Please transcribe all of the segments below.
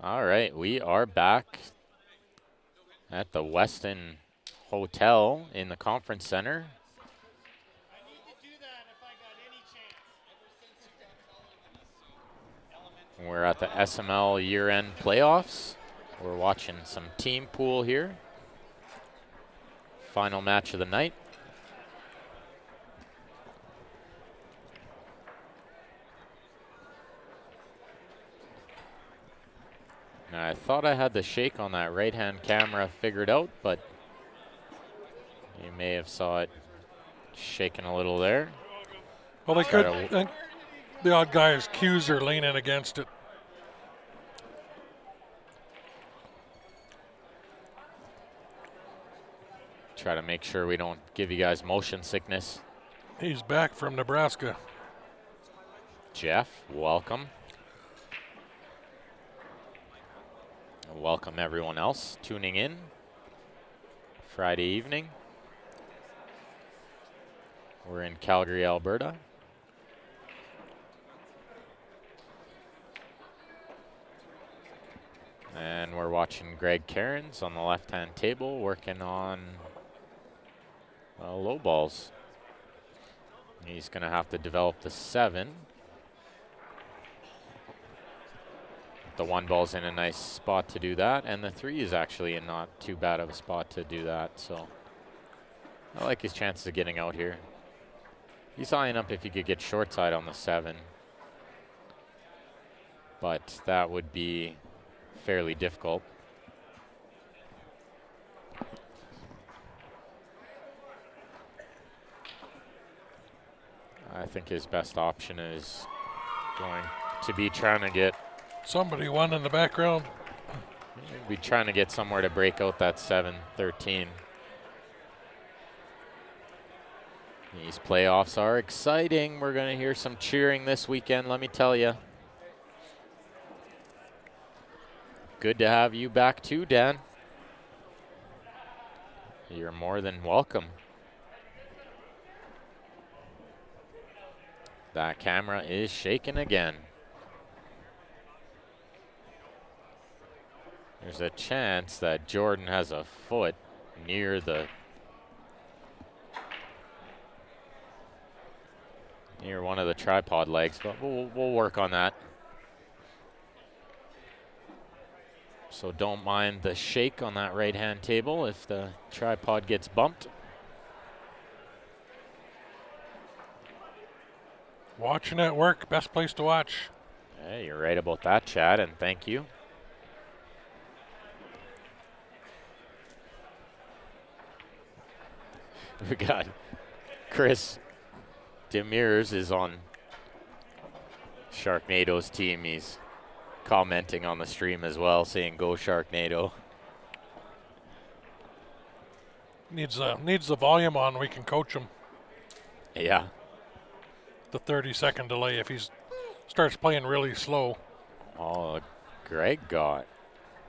All right, we are back at the Westin Hotel in the Conference Center. We're at the SML year-end playoffs. We're watching some team pool here. Final match of the night. Now, I thought I had the shake on that right-hand camera figured out, but you may have saw it shaking a little there. Well, they could. And the odd guy's cues are leaning against it. Try to make sure we don't give you guys motion sickness. He's back from Nebraska. Jeff, welcome. Welcome everyone else tuning in Friday evening. We're in Calgary, Alberta. And we're watching Greg Cairns on the left-hand table working on low balls. He's going to have to develop the 7. The 1 ball's in a nice spot to do that, and the 3 is actually in not too bad of a spot to do that, so I like his chances of getting out here. He's eyeing up if he could get short side on the 7, but that would be fairly difficult. I think his best option is going to be trying to get somebody won in the background. Be trying to get somewhere to break out that 7-13. These playoffs are exciting. We're going to hear some cheering this weekend, let me tell you. Good to have you back too, Dan. You're more than welcome. That camera is shaking again. There's a chance that Jordan has a foot near one of the tripod legs, but we'll work on that. So don't mind the shake on that right-hand table if the tripod gets bumped. Watching at work, best place to watch. Hey, you're right about that, Chad, and thank you. We got Chris Demers is on Sharknado's team. He's commenting on the stream as well, saying go Sharknado. Needs the volume on. We can coach him. Yeah. The 30-second delay if he starts playing really slow. Oh, Greg got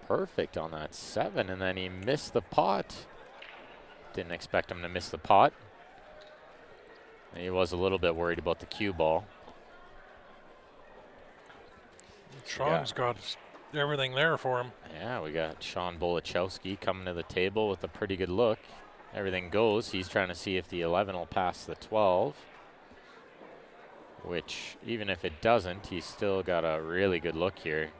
perfect on that 7, and then he missed the pot. Didn't expect him to miss the pot. He was a little bit worried about the cue ball. Sean's got everything there for him. Yeah, we got Sean Bolachowski coming to the table with a pretty good look. Everything goes. He's trying to see if the 11 will pass the 12. Which, even if it doesn't, he's still got a really good look here.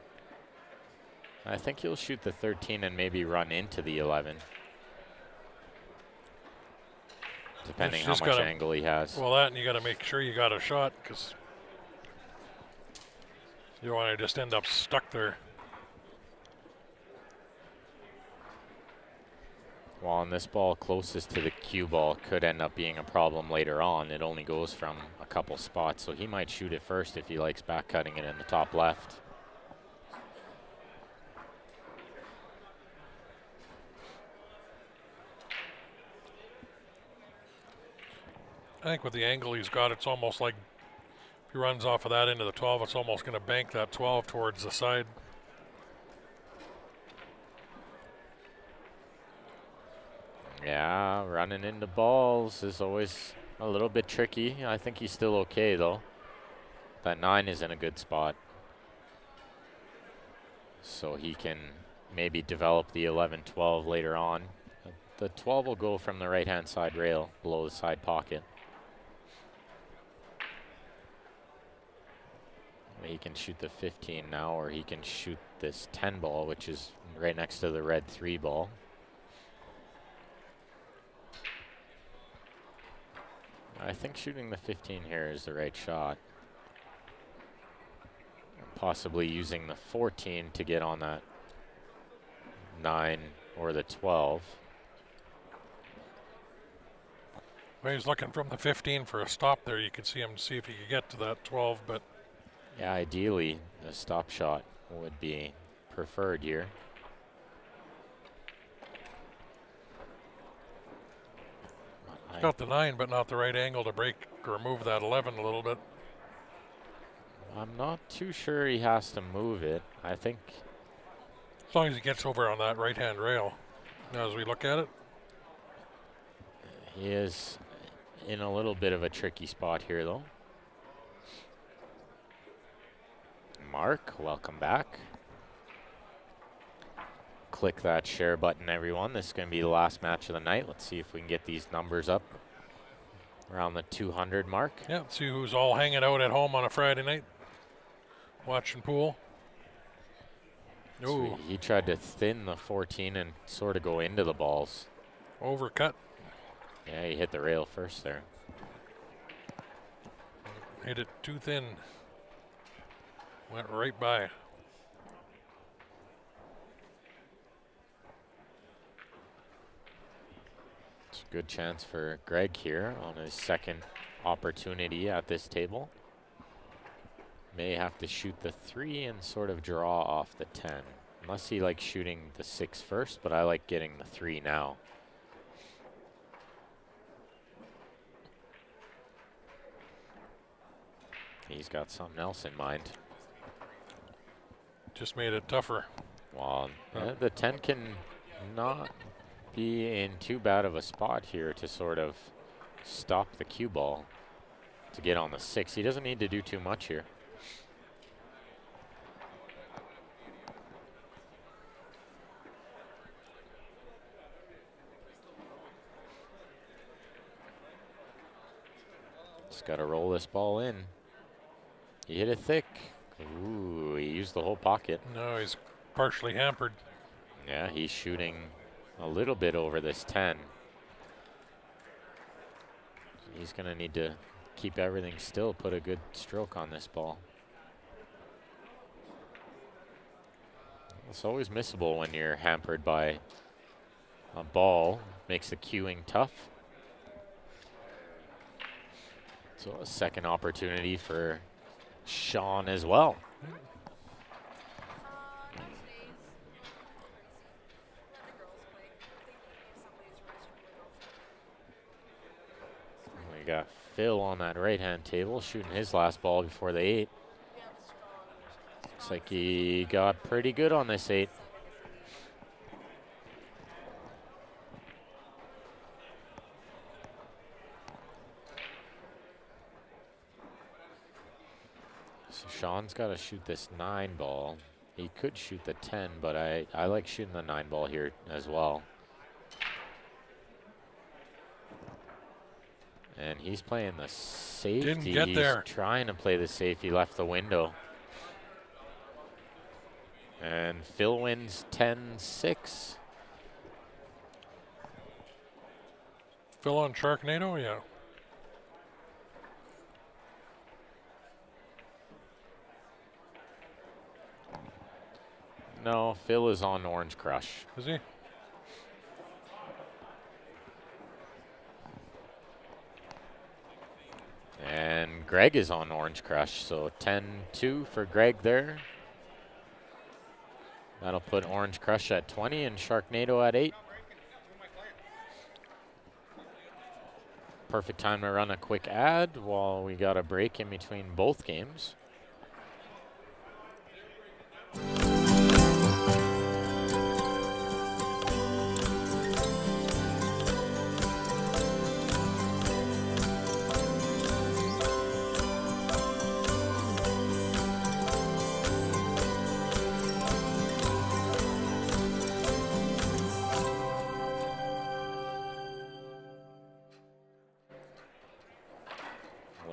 I think he'll shoot the 13 and maybe run into the 11. Depending how much angle he has. Well, that, and you got to make sure you got a shot, because you don't want to just end up stuck there. Well, and this ball closest to the cue ball could end up being a problem later on. It only goes from a couple spots, so he might shoot it first if he likes back cutting it in the top left. I think with the angle he's got, it's almost like if he runs off of that into the 12, it's almost going to bank that 12 towards the side. Yeah, running into balls is always a little bit tricky. I think he's still okay, though. That 9 is in a good spot. so he can maybe develop the 11-12 later on. The 12 will go from the right-hand side rail below the side pocket. He can shoot the 15 now, or he can shoot this 10 ball, which is right next to the red 3 ball. I think shooting the 15 here is the right shot. Possibly using the 14 to get on that 9 or the 12. Well, he's looking from the 15 for a stop there. You can see him see if he could get to that 12, but yeah, ideally a stop shot would be preferred here. Got the 9, but not the right angle to break or move that 11 a little bit. I'm not too sure he has to move it. I think as long as he gets over on that right-hand rail. Now, as we look at it, he is in a little bit of a tricky spot here, though. Mark, welcome back. Click that share button, everyone. This is going to be the last match of the night. Let's see if we can get these numbers up around the 200 mark. Yeah, let's see who's all hanging out at home on a Friday night, watching pool. So he tried to thin the 14 and sort of go into the balls. Overcut. Yeah, he hit the rail first there. Hit it too thin. Went right by. It's a good chance for Greg here on his second opportunity at this table. May have to shoot the 3 and sort of draw off the 10. Unless he likes shooting the 6 first, but I like getting the 3 now. He's got something else in mind. Just made it tougher. Well, the 10 can not be in too bad of a spot here to sort of stop the cue ball to get on the 6. He doesn't need to do too much here. Just got to roll this ball in. He hit it thick. Ooh, he used the whole pocket. No, he's partially hampered. Yeah, he's shooting a little bit over this 10. He's going to need to keep everything still, put a good stroke on this ball. It's always missable when you're hampered by a ball. Makes the cueing tough. So a second opportunity for Sean as well. We got Phil on that right-hand table shooting his last ball before the 8. Looks like he got pretty good on this 8. So Sean's got to shoot this 9 ball. He could shoot the 10, but I like shooting the 9 ball here as well. And he's playing the safety. Didn't get there. He's trying to play the safe. He left the window. And Phil wins 10-6. Phil on Sharknado, yeah. No, Phil is on Orange Crush. Is he? And Greg is on Orange Crush, so 10-2 for Greg there. That'll put Orange Crush at 20 and Sharknado at 8. Perfect time to run a quick ad while we got a break in between both games.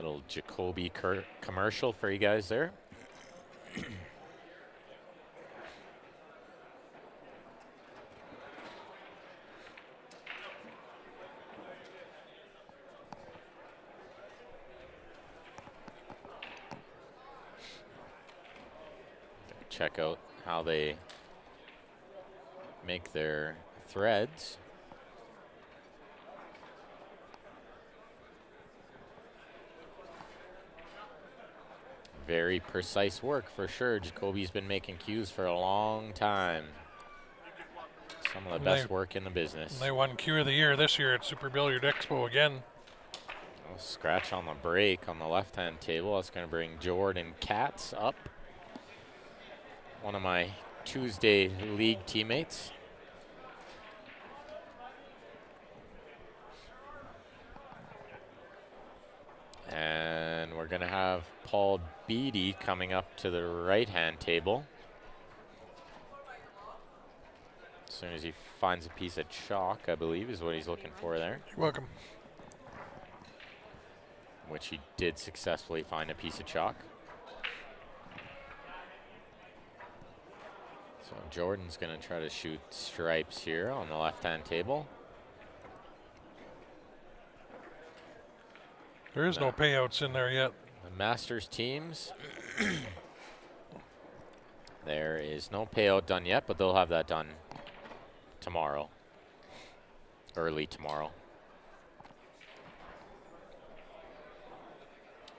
Little Jacoby commercial for you guys there. Check out how they make their threads. Very precise work for sure. Jacoby's been making cues for a long time. Some of the best work in the business. They won Cue of the Year this year at Super Billiard Expo again. Scratch on the break on the left-hand table. That's going to bring Jordan Katz up. One of my Tuesday league teammates. And we're going to have Paul Beatty coming up to the right-hand table. As soon as he finds a piece of chalk, I believe, is what he's looking for there. You're welcome. Which he did successfully find a piece of chalk. So Jordan's going to try to shoot stripes here on the left-hand table. There is no payouts in there yet. The Masters teams. There is no payout done yet, but they'll have that done tomorrow. Early tomorrow.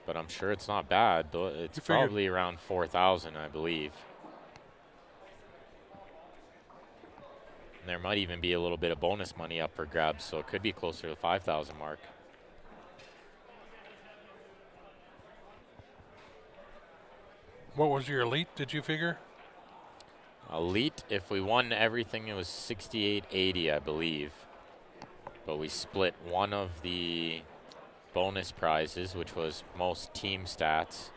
But I'm sure it's not bad. It's probably around 4,000, I believe. And there might even be a little bit of bonus money up for grabs, so it could be closer to the 5,000 mark. What was your elite, did you figure? Elite, if we won everything, it was 68.80, I believe. But we split one of the bonus prizes, which was most team stats.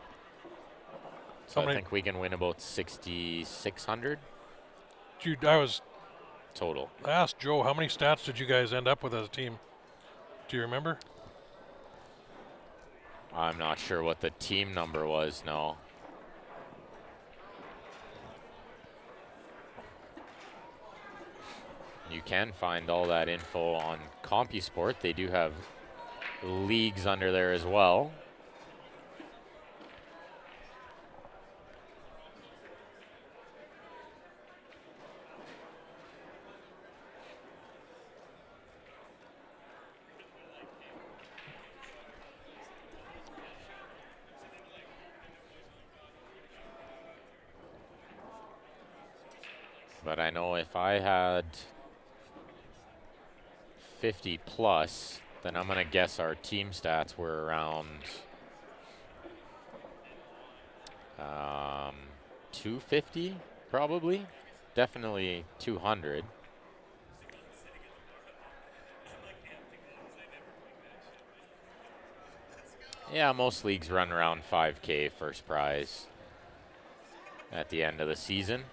So I think we can win about 6,600. Total. I asked Joe, how many stats did you guys end up with as a team? Do you remember? I'm not sure what the team number was, no. You can find all that info on CompuSport. They do have leagues under there as well. But I know if I had 50 plus, then I'm going to guess our team stats were around 250, probably. Definitely 200. Yeah, most leagues run around 5K first prize at the end of the season.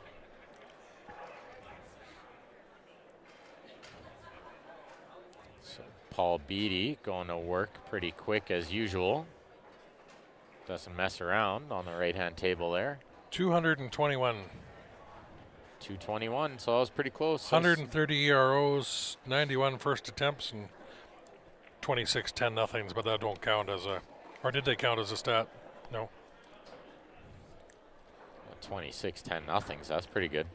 Paul Beatty going to work pretty quick as usual. Doesn't mess around on the right-hand table there. 221. 221, so that was pretty close. 130 EROs, 91 first attempts, and 26 10-nothings, but that don't count as a, or did they count as a stat? No. 26 10-nothings, that's pretty good.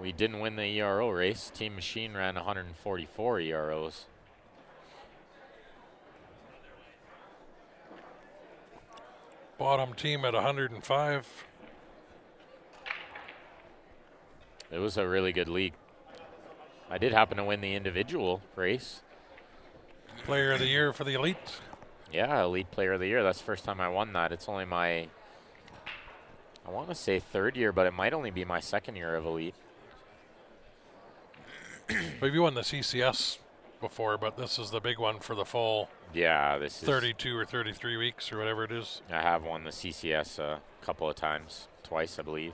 We didn't win the ERO race. Team Machine ran 144 EROs. Bottom team at 105. It was a really good league. I did happen to win the individual race. Player of the Year for the Elite. Yeah, Elite Player of the Year. That's the first time I won that. It's only my, I want to say third year, but it might only be my second year of Elite. But you won the CCS before, but this is the big one for the full. Yeah, this 32 or 33 weeks or whatever it is. I have won the CCS a couple of times, twice I believe.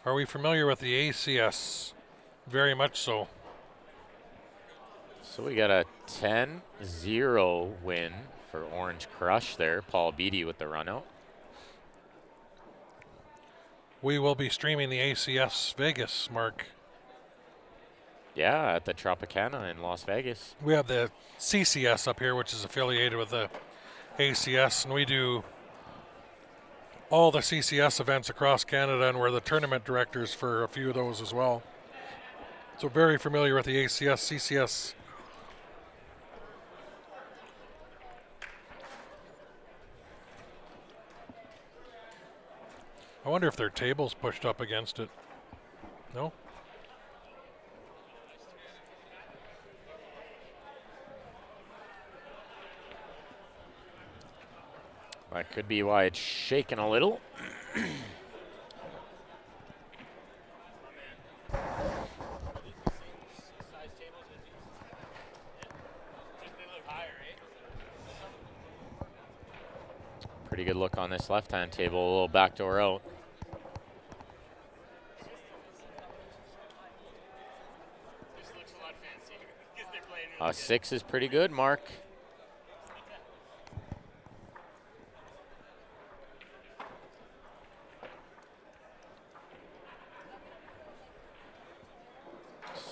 Are we familiar with the ACS? Very much so. So we got a 10-0 win for Orange Crush there. Paul Beatty with the run out. We will be streaming the ACS Vegas, Mark. Yeah, at the Tropicana in Las Vegas. We have the CCS up here, which is affiliated with the ACS, and we do all the CCS events across Canada, and we're the tournament directors for a few of those as well. So very familiar with the ACS, CCS. I wonder if their table's pushed up against it. No? That could be why it's shaking a little. Pretty good look on this left-hand table, a little backdoor out. A 6 is pretty good, Mark.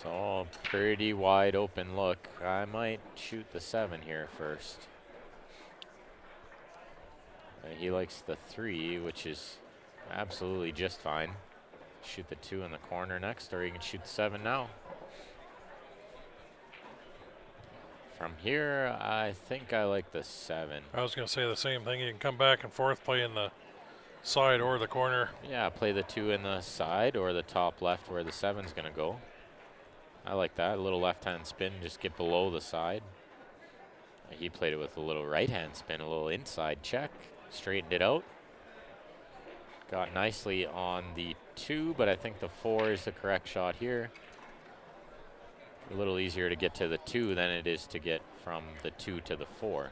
So, pretty wide open look. I might shoot the 7 here first. He likes the 3, which is absolutely just fine. Shoot the 2 in the corner next, or you can shoot the 7 now. From here, I think I like the 7. I was going to say the same thing. You can come back and forth, play in the side or the corner. Yeah, play the 2 in the side or the top left where the 7's going to go. I like that. A little left-hand spin, just get below the side. He played it with a little right-hand spin, a little inside check. Straightened it out. Got nicely on the 2, but I think the 4 is the correct shot here. A little easier to get to the 2 than it is to get from the 2 to the 4.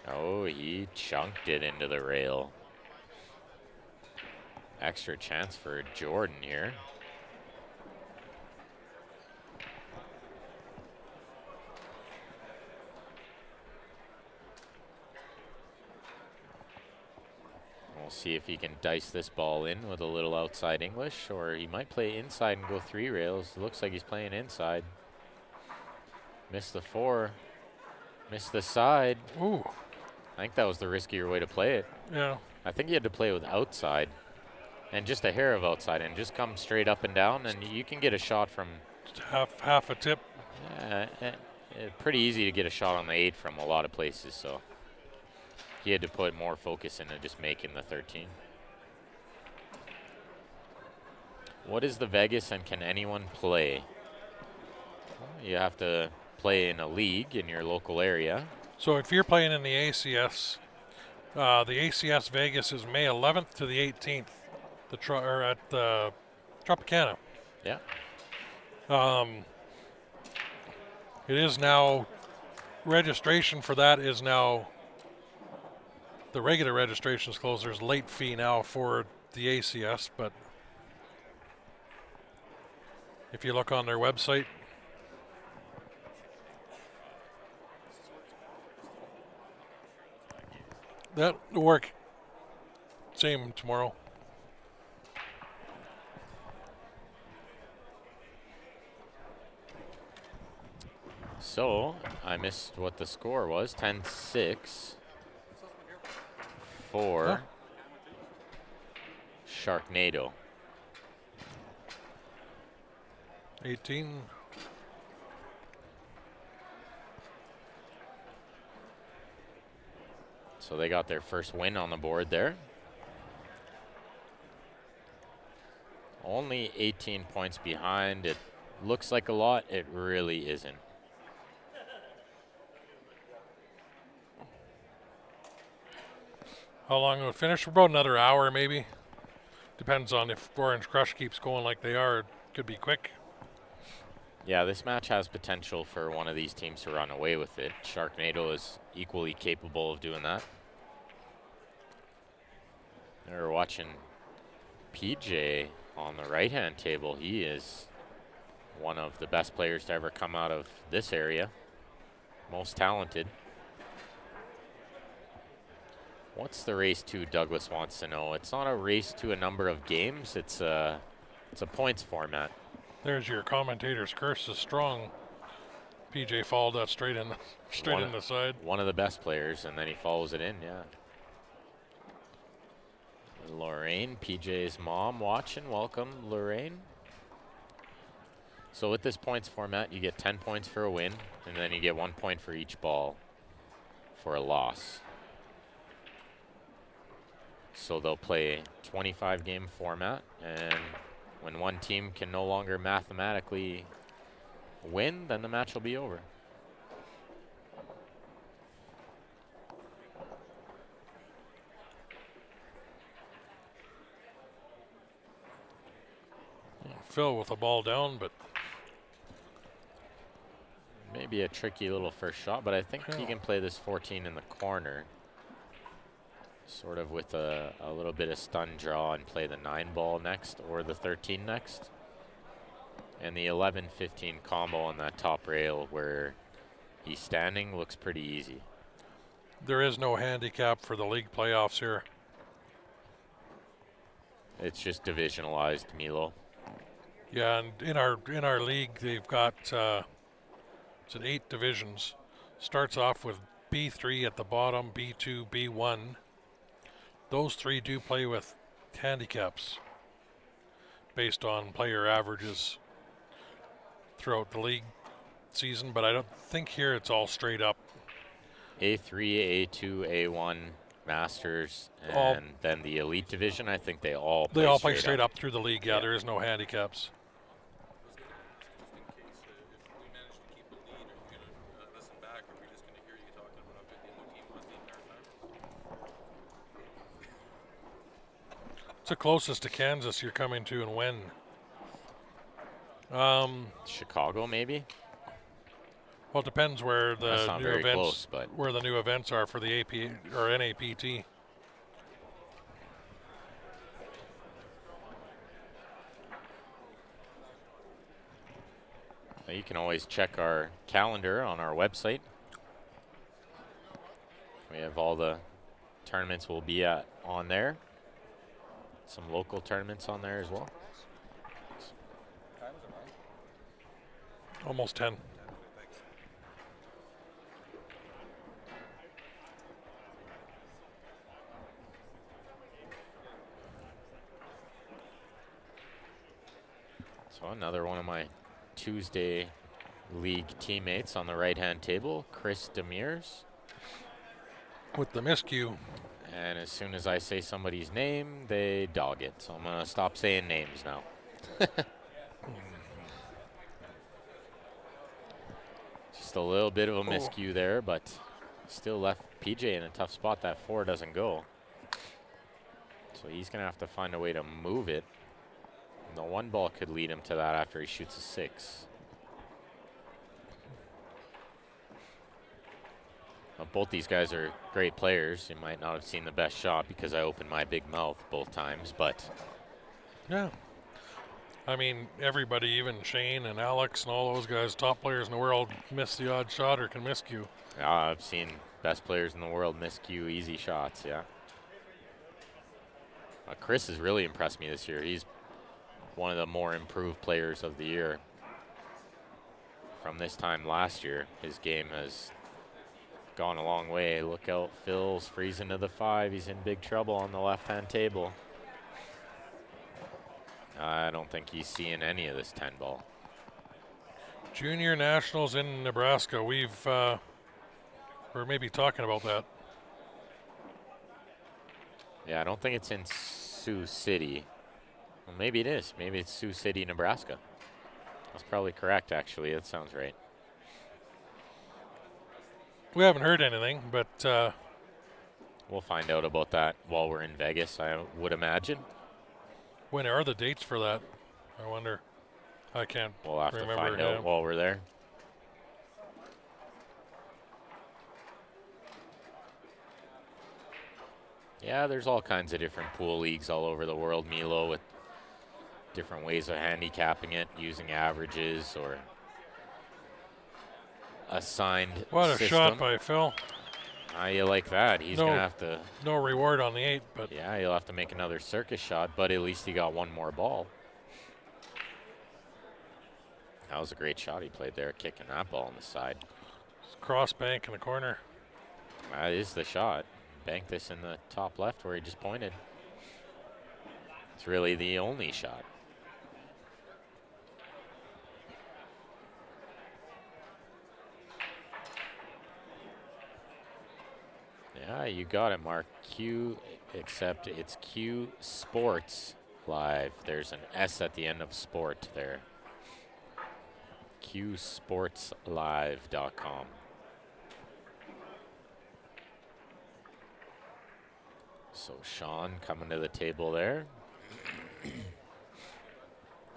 Oh, he chunked it into the rail. Extra chance for Jordan here. We'll see if he can dice this ball in with a little outside English, or he might play inside and go 3 rails. It looks like he's playing inside. Missed the 4. Missed the side. Ooh. I think that was the riskier way to play it. Yeah. I think you had to play with outside and just a hair of outside and just come straight up and down, and you can get a shot from Just half a tip. Pretty easy to get a shot on the 8 from a lot of places, so he had to put more focus into just making the 13. What is the Vegas, and can anyone play? Well, you have to play in a league in your local area. So if you're playing in the ACS, the ACS Vegas is May 11th to the 18th, at the Tropicana. Yeah. It is now, registration for that is now, the regular registration is closed. There's late fee now for the ACS, but if you look on their website, that will work. Same tomorrow. So I missed what the score was. 10-6 for Sharknado. 18. So they got their first win on the board there. Only 18 points behind. It looks like a lot. It really isn't. How long will it finish? For about another hour, maybe. Depends on if Orange Crush keeps going like they are. It could be quick. Yeah, this match has potential for one of these teams to run away with it. Sharknado is equally capable of doing that. We're watching PJ on the right-hand table. He is one of the best players to ever come out of this area. Most talented. What's the race to, Douglas wants to know. It's not a race to a number of games. It's a points format. There's your commentator's curse is strong. PJ followed that straight in the side. One of the best players, and then he follows it in, yeah. Lorraine, PJ's mom, watching. Welcome, Lorraine. So with this points format, you get 10 points for a win, and then you get 1 point for each ball for a loss. So they'll play 25-game format, and when one team can no longer mathematically win, then the match will be over. Phil with the ball down, but maybe a tricky little first shot, but I think he can play this 14 in the corner, sort of with a little bit of stun draw, and play the 9 ball next or the 13 next. And the 11-15 combo on that top rail where he's standing looks pretty easy. There is no handicap for the league playoffs here. It's just divisionalized, Milo. Yeah, and in our league, they've got it's 8 divisions. Starts off with B3 at the bottom, B2, B1. Those 3 do play with handicaps based on player averages throughout the league season, but I don't think here it's all straight up. A3, A2, A1, Masters, and then the Elite Division, I think they all play straight up through the league. Yeah, there is no handicaps. What's the closest to Kansas you're coming to, and when? Chicago, maybe? Well, it depends where the new events close, the new events are for the AP or NAPT. You can always check our calendar on our website. We have all the tournaments we'll be at on there. Some local tournaments on there as well. Almost 10. So another one of my Tuesday league teammates on the right-hand table, Chris Demirs. With the miscue. And as soon as I say somebody's name, they dog it. So I'm going to stop saying names now. Just a little bit of a miscue there, but still left PJ in a tough spot. That 4 doesn't go. So he's going to have to find a way to move it. And the 1 ball could lead him to that after he shoots a 6. Both these guys are great players. You might not have seen the best shot because I opened my big mouth both times, but yeah. I mean, everybody, even Shane and Alex and all those guys, top players in the world, miss the odd shot or can miscue. Yeah, I've seen best players in the world miscue easy shots, yeah. Chris has really impressed me this year. He's one of the more improved players of the year. From this time last year, his game has gone a long way. Look out, Phil's freezing to the 5. He's in big trouble on the left-hand table. I don't think he's seeing any of this 10 ball. Junior Nationals in Nebraska. We're maybe talking about that. Yeah, I don't think it's in Sioux City. Well, maybe it is. Maybe it's Sioux City, Nebraska. That's probably correct, actually. That sounds right. We haven't heard anything, but we'll find out about that while we're in Vegas, I would imagine. When are the dates for that? I wonder. I can't remember. We'll have to find out while we're there. Yeah, there's all kinds of different pool leagues all over the world, Milo, with different ways of handicapping it, using averages or assigned What a shot system. by Phil. How you like that? He's No. going to have to... No reward on the 8, but... Yeah, he'll have to make another circus shot, but at least he got one more ball. That was a great shot he played there, kicking that ball on the side. Cross bank in the corner. That is the shot. Bank this in the top left where he just pointed. It's really the only shot. Yeah, you got it, Mark. Q, except it's Q Sports Live. There's an S at the end of sport there. QSportsLive.com. So Sean coming to the table there.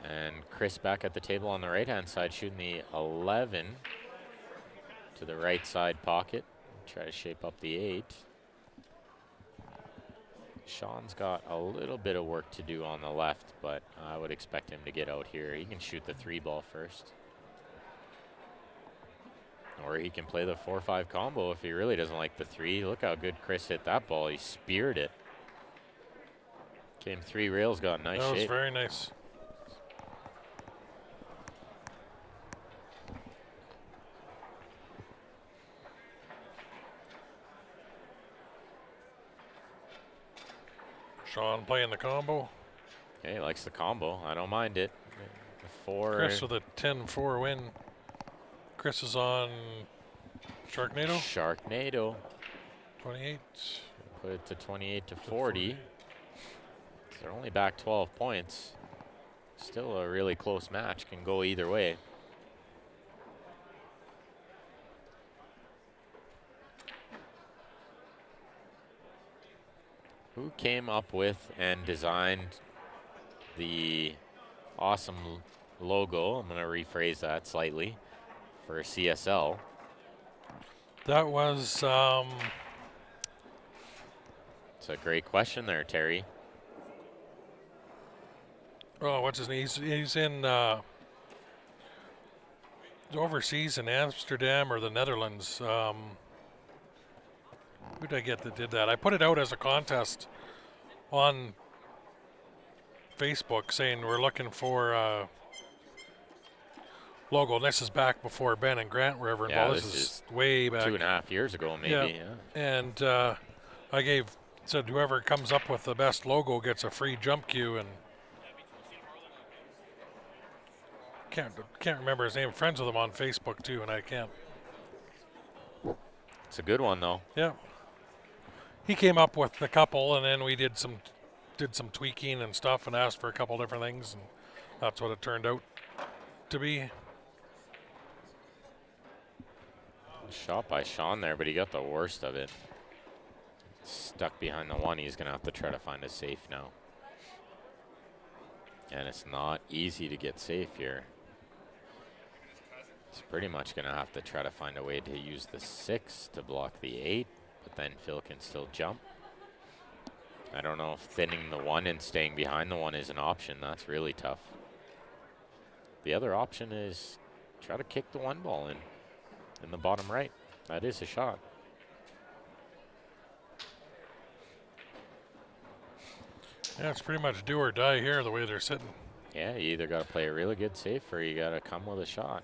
And Chris back at the table on the right-hand side, shooting the 11 to the right side pocket. Try to shape up the 8. Sean's got a little bit of work to do on the left, but I would expect him to get out here. He can shoot the 3 ball first. Or he can play the 4-5 combo if he really doesn't like the 3. Look how good Chris hit that ball. He speared it. Came 3 rails, got nice shape. That was very nice. Sean playing the combo. Okay, he likes the combo. I don't mind it. The 4. Chris with a 10-4 win. Chris is on Sharknado. Sharknado. 28. Put it to 28 to 40. They're only back 12 points. Still a really close match. Can go either way. Who came up with and designed the awesome logo? I'm going to rephrase that slightly for CSL. That was It's a great question there, Terry. oh, what's his name? He's in overseas in Amsterdam or the Netherlands. Who did I get that did that? I put it out as a contest on Facebook saying we're looking for a logo. And this is back before Ben and Grant were ever involved. Yeah, this is way back. 2.5 years ago, maybe. Yeah. And I said whoever comes up with the best logo gets a free jump cue, and can't remember his name. Friends with him on Facebook too, and I can't. It's a good one, though. Yeah. He came up with a couple, and then we did some tweaking and stuff, and asked for a couple different things, and that's what it turned out to be. Shot by Sean there, but he got the worst of it. Stuck behind the 1. He's going to have to try to find a safe now. And it's not easy to get safe here. He's pretty much going to have to try to find a way to use the 6 to block the 8, but then Phil can still jump. I don't know if thinning the 1 and staying behind the 1 is an option. That's really tough. The other option is try to kick the 1 ball in the bottom right. That is a shot. Yeah, it's pretty much do or die here the way they're sitting. Yeah, you either got to play a really good safe or you got to come with a shot.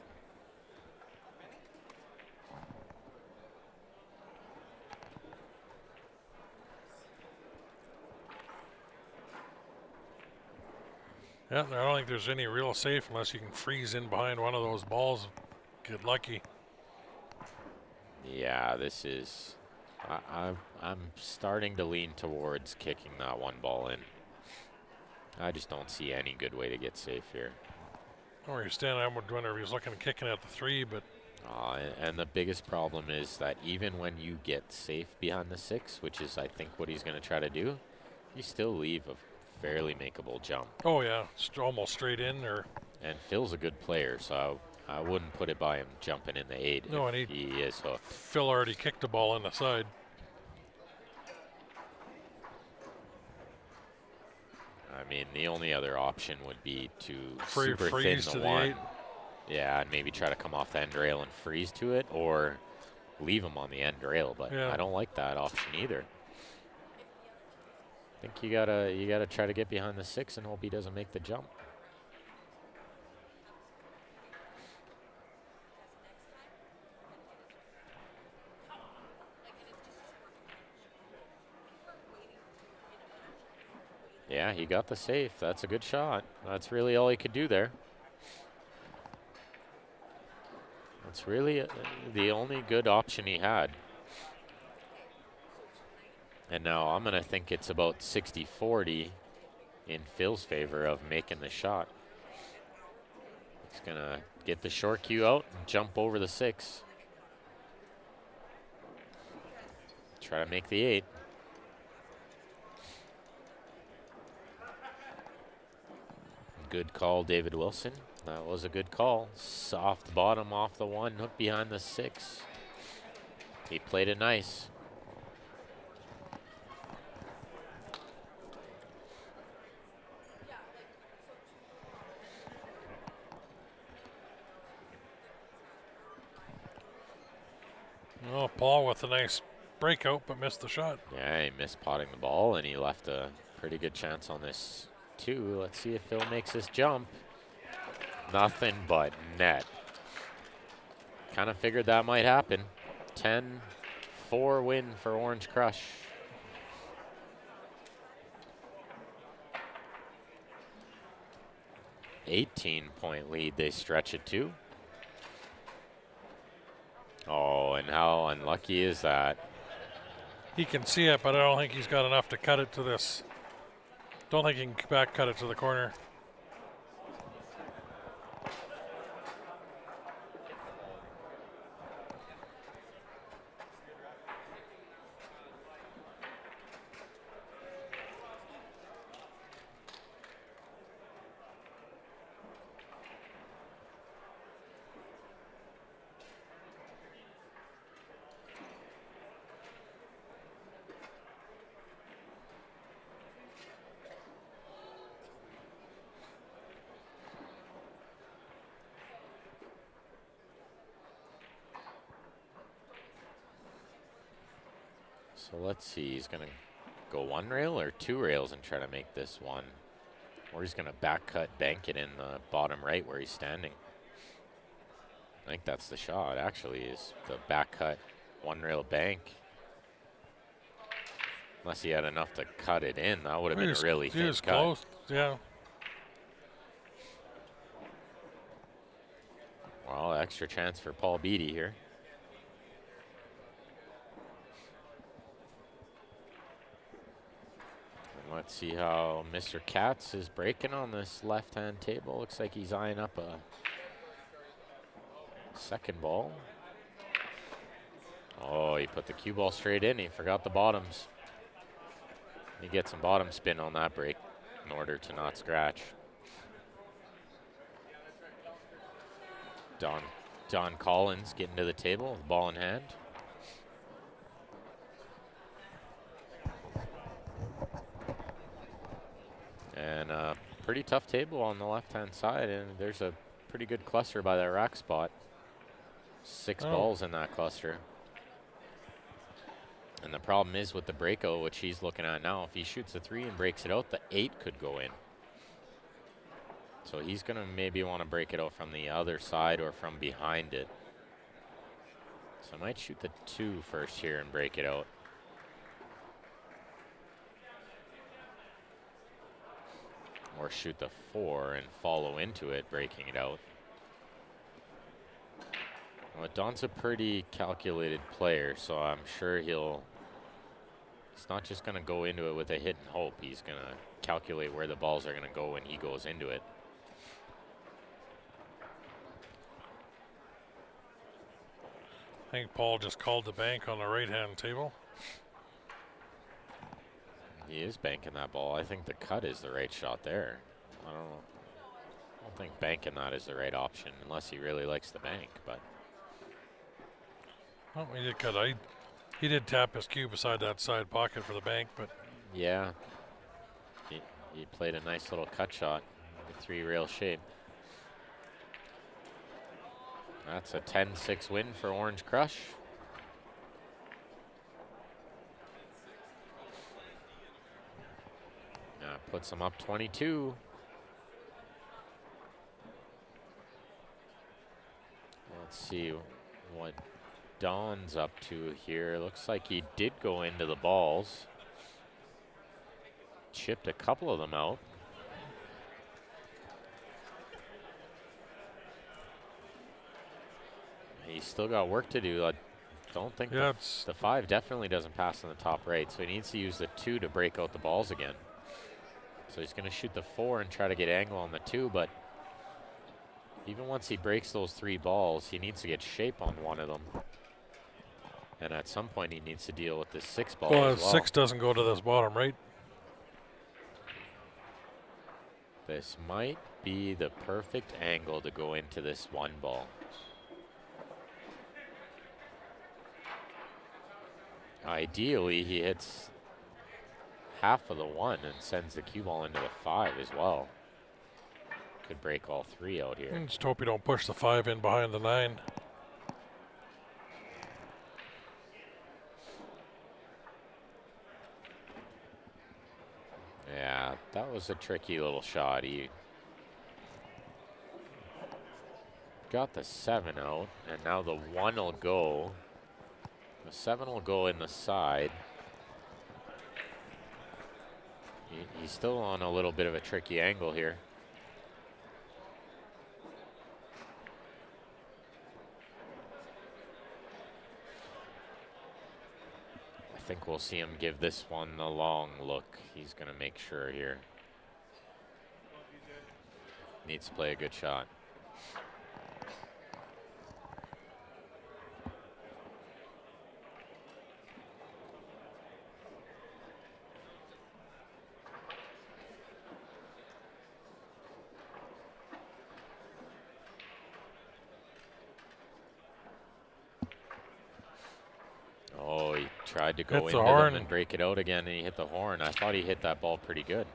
Yeah, I don't think there's any real safe unless you can freeze in behind one of those balls. Get lucky. Yeah, this is... I'm starting to lean towards kicking that 1 ball in. I just don't see any good way to get safe here. Oh, you're standing. I would wonder if he was looking at kicking at the 3, but... And the biggest problem is that even when you get safe behind the 6, which is, I think, what he's going to try to do, you still leave a fairly makeable jump. Oh, yeah. Almost straight in. And Phil's a good player, so I wouldn't put it by him jumping in the 8 no, if and he is hooked. Phil already kicked the ball in the side. I mean, the only other option would be to super thin freeze the to one. the 8. Yeah, and maybe try to come off the end rail and freeze to it, or leave him on the end rail. But Yeah. I don't like that option either. I think you gotta try to get behind the 6 and hope he doesn't make the jump. Yeah, he got the safe. That's a good shot. That's really all he could do there. That's really the only good option he had. And now I'm going to think it's about 60-40 in Phil's favor of making the shot. He's going to get the short cue out and jump over the 6. Try to make the 8. Good call, David Wilson. That was a good call. Soft bottom off the 1, hook behind the 6. He played it nice. Oh, Paul with a nice breakout, but missed the shot. Yeah, he missed potting the ball, and he left a pretty good chance on this too. Let's see if Phil makes his jump. Nothing but net. Kind of figured that might happen. 10-4 win for Orange Crush. $18-point lead they stretch it to. Oh, and how unlucky is that? He can see it, but I don't think he's got enough to cut it to this. Don't think he can back cut it to the corner. So let's see, he's gonna go 1 rail or 2 rails and try to make this 1. Or he's gonna back cut, bank it in the bottom right where he's standing. I think that's the shot, actually, is the back cut, 1 rail bank. Unless he had enough to cut it in, that would have been a really thin cut. He was close, yeah. Well, extra chance for Paul Beattie here. And let's see how Mr. Katz is breaking on this left-hand table. Looks like he's eyeing up a second ball. Oh, he put the cue ball straight in. He forgot the bottoms. He gets some bottom spin on that break in order to not scratch. Don Collins getting to the table with the ball in hand. And a pretty tough table on the left-hand side, and there's a pretty good cluster by that rack spot. 6 balls in that cluster. And the problem is with the breakout, which he's looking at now, if he shoots a 3 and breaks it out, the 8 could go in. So he's going to maybe want to break it out from the other side or from behind it. So I might shoot the 2 first here and break it out. Or shoot the 4 and follow into it, breaking it out. Well, Don's a pretty calculated player, so I'm sure he's not just going to go into it with a hit and hope. He's going to calculate where the balls are going to go when he goes into it. I think Paul just called the bank on the right-hand table. He is banking that ball. I think the cut is the right shot there. I don't know. I don't think banking that is the right option unless he really likes the bank, but. Oh, he did cut. He did tap his cue beside that side pocket for the bank, but. Yeah. He played a nice little cut shot, the 3-rail shape. That's a 10-6 win for Orange Crush. That puts them up 22. Let's see what Don's up to here. Looks like he did go into the balls. Chipped a couple of them out. He's still got work to do. I don't think the 5 definitely doesn't pass on the top right, so he needs to use the 2 to break out the balls again. So he's going to shoot the 4 and try to get angle on the 2, but even once he breaks those 3 balls, he needs to get shape on one of them. And at some point, he needs to deal with this 6 ball as well. 6 doesn't go to this bottom right. This might be the perfect angle to go into this 1 ball. Ideally, he hits half of the 1 and sends the cue ball into the 5 as well. Could break all 3 out here. Just hope you don't push the 5 in behind the 9. Yeah, that was a tricky little shot. He got the 7 out, and now the 1 will go. The 7 will go in the side. He's still on a little bit of a tricky angle here. I think we'll see him give this one the long look. He's going to make sure here. Needs to play a good shot. Oh, he tried to go into them and break it out again, and he hit the horn. I thought he hit that ball pretty good.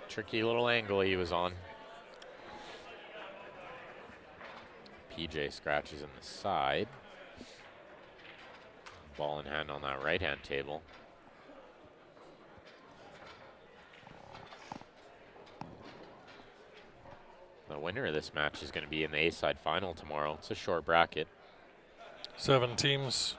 Tricky little angle he was on. PJ scratches in the side. Ball in hand on that right-hand table. The winner of this match is going to be in the A-side final tomorrow. It's a short bracket. 7 teams.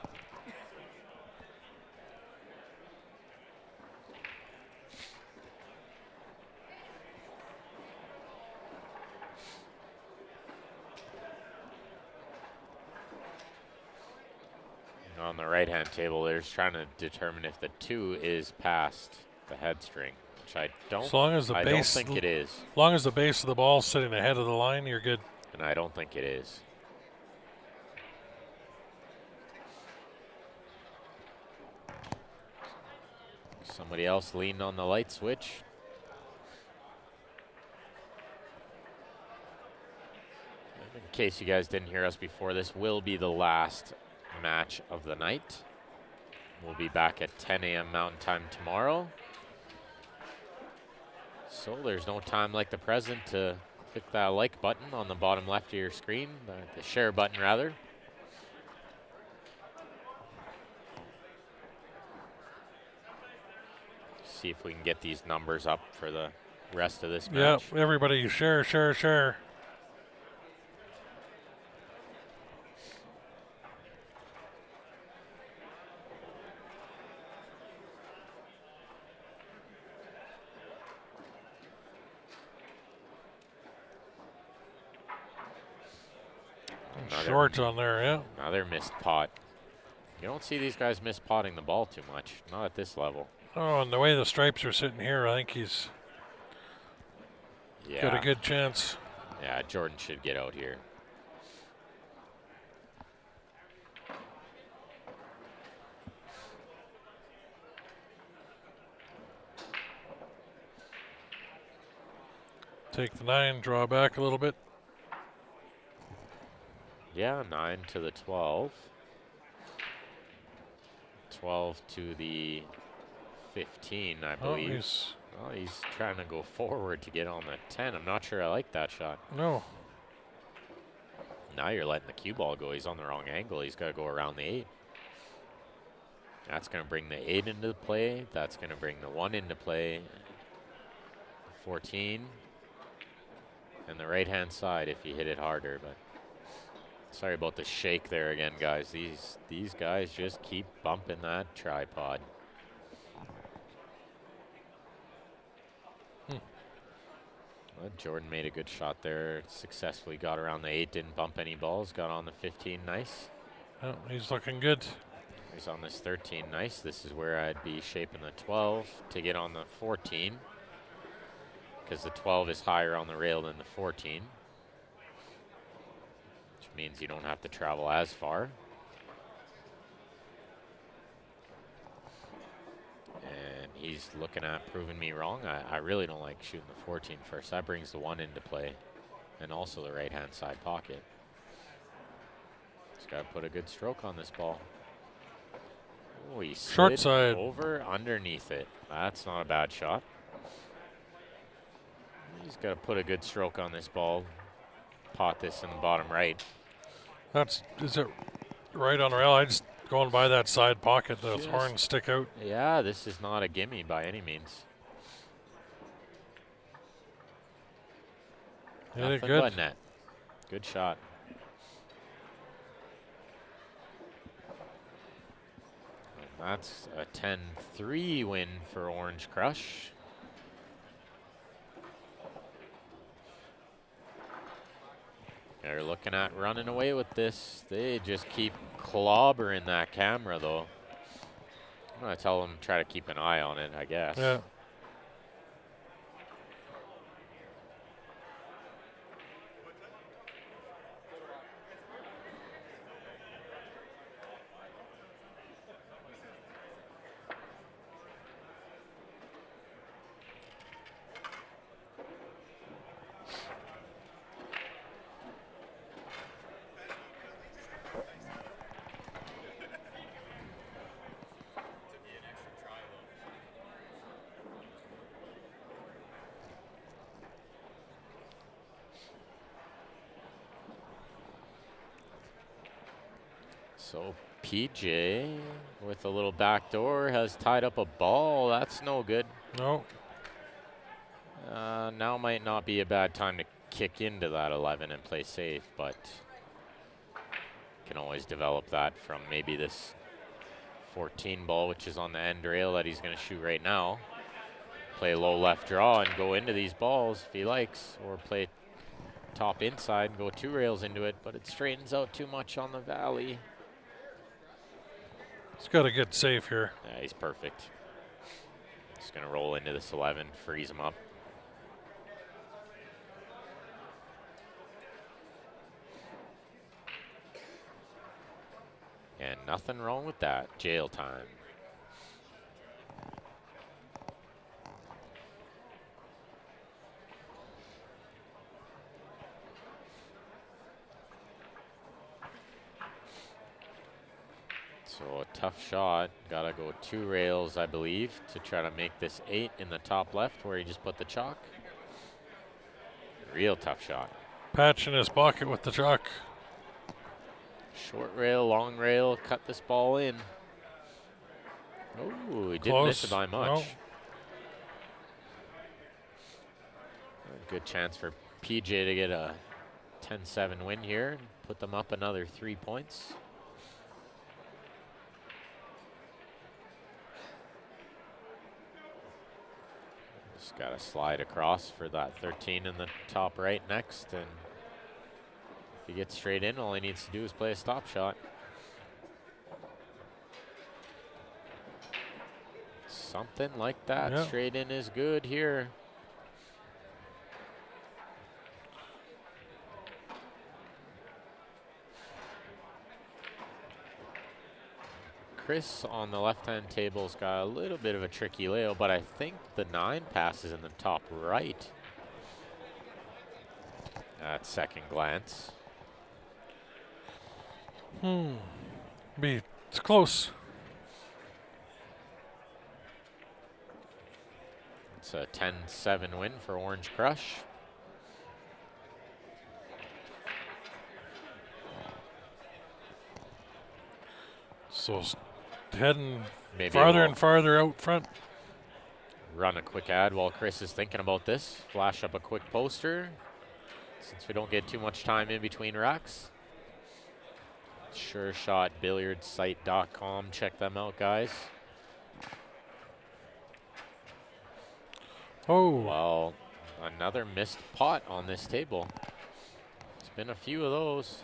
On the right-hand table, they're just trying to determine if the 2 is past the head string, which I don't. As long as the base, don't think it is. As long as the base of the ball is sitting ahead of the line, you're good. And I don't think it is. Somebody else leaned on the light switch. In case you guys didn't hear us before, this will be the last match of the night. We'll be back at 10 a.m. Mountain Time tomorrow. So there's no time like the present to click that like button on the bottom left of your screen, the share button rather. See if we can get these numbers up for the rest of this match. Yeah, everybody share, share, share. Short on there, yeah. Another missed pot. You don't see these guys miss potting the ball too much, not at this level. Oh, and the way the stripes are sitting here, I think he's got a good chance. Yeah, Jordan should get out here. Take the 9, draw back a little bit. Yeah, 9 to the 12. 12 to the 15, I Oh, believe. Well, he's trying to go forward to get on the 10. I'm not sure I like that shot. no. Now you're letting the cue ball go. He's on the wrong angle. He's got to go around the 8. That's going to bring the 8 into play. That's going to bring the 1 into play. 14. And the right-hand side if you hit it harder. But sorry about the shake there again, guys. These guys just keep bumping that tripod. Jordan made a good shot there. Successfully got around the 8. Didn't bump any balls. Got on the 15. Nice. Oh, he's looking good. He's on this 13. Nice. This is where I'd be shaping the 12 to get on the 14. Because the 12 is higher on the rail than the 14. Which means you don't have to travel as far. And he's looking at proving me wrong. I really don't like shooting the 14 first. That brings the 1 into play. And also the right-hand side pocket. Just got to put a good stroke on this ball. Oh, he Short slid side. over underneath it. That's not a bad shot. He's got to put a good stroke on this ball. Pot this in the bottom right. Is it right on the rail? I just going by that side pocket. The horns stick out. Yeah, this is not a gimme by any means. Yeah, Nothing good. but net. Good shot. And that's a 10-3 win for Orange Crush. They're looking at running away with this. They just keep clobbering that camera, though. I'm going to tell them try to keep an eye on it, I guess. Yeah. So PJ with a little backdoor has tied up a ball. That's no good. No. Now might not be a bad time to kick into that 11 and play safe, but can always develop that from maybe this 14 ball, which is on the end rail that he's going to shoot right now. Play low left draw and go into these balls if he likes, or play top inside and go 2 rails into it, but it straightens out too much on the valley. He's got to get safe here. Yeah, he's perfect. Just going to roll into this 11, freeze him up. And nothing wrong with that. Jail time. So a tough shot. Gotta go 2 rails, I believe, to try to make this 8 in the top left where he just put the chalk. Real tough shot. Patch in his pocket with the chalk. Short rail, long rail, cut this ball in. Oh, he didn't miss it by much. No. A good chance for PJ to get a 10-7 win here and put them up another 3 points. Just got to slide across for that 13 in the top right next, and if he gets straight in, all he needs to do is play a stop shot. Something like that. Yeah. Straight in is good here. Chris on the left-hand table's got a little bit of a tricky layout, but I think the 9 passes in the top right at second glance. It's close. It's a 10-7 win for Orange Crush. So heading Maybe farther we'll and farther out front. run a quick ad while Chris is thinking about this. Flash up a quick poster since we don't get too much time in between racks. SureShotBilliardsSite.com. Check them out, guys. Oh, Well, another missed pot on this table. There's been a few of those.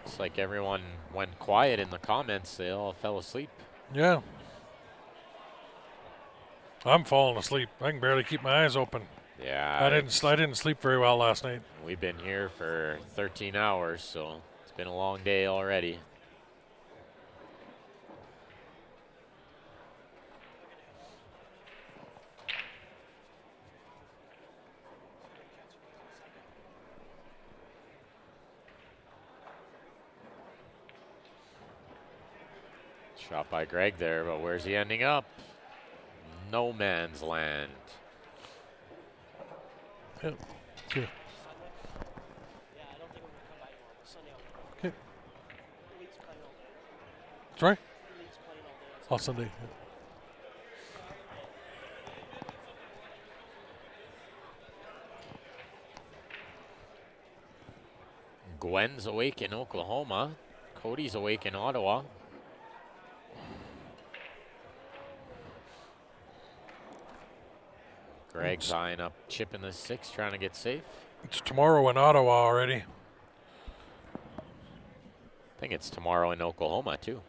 It's like everyone went quiet in the comments. They all fell asleep. yeah. I'm falling asleep. I can barely keep my eyes open. Yeah, I didn't sleep very well last night. we've been here for 13 hours, so it's been a long day already. Shot by Greg there, but where's he ending up? No man's land. Yeah. Okay. Okay. Sorry? Oh, Sunday. Yeah. Gwen's awake in Oklahoma. Cody's awake in Ottawa. Greg's eyeing up chip in the 6, trying to get safe. It's tomorrow in Ottawa already. I think it's tomorrow in Oklahoma, too.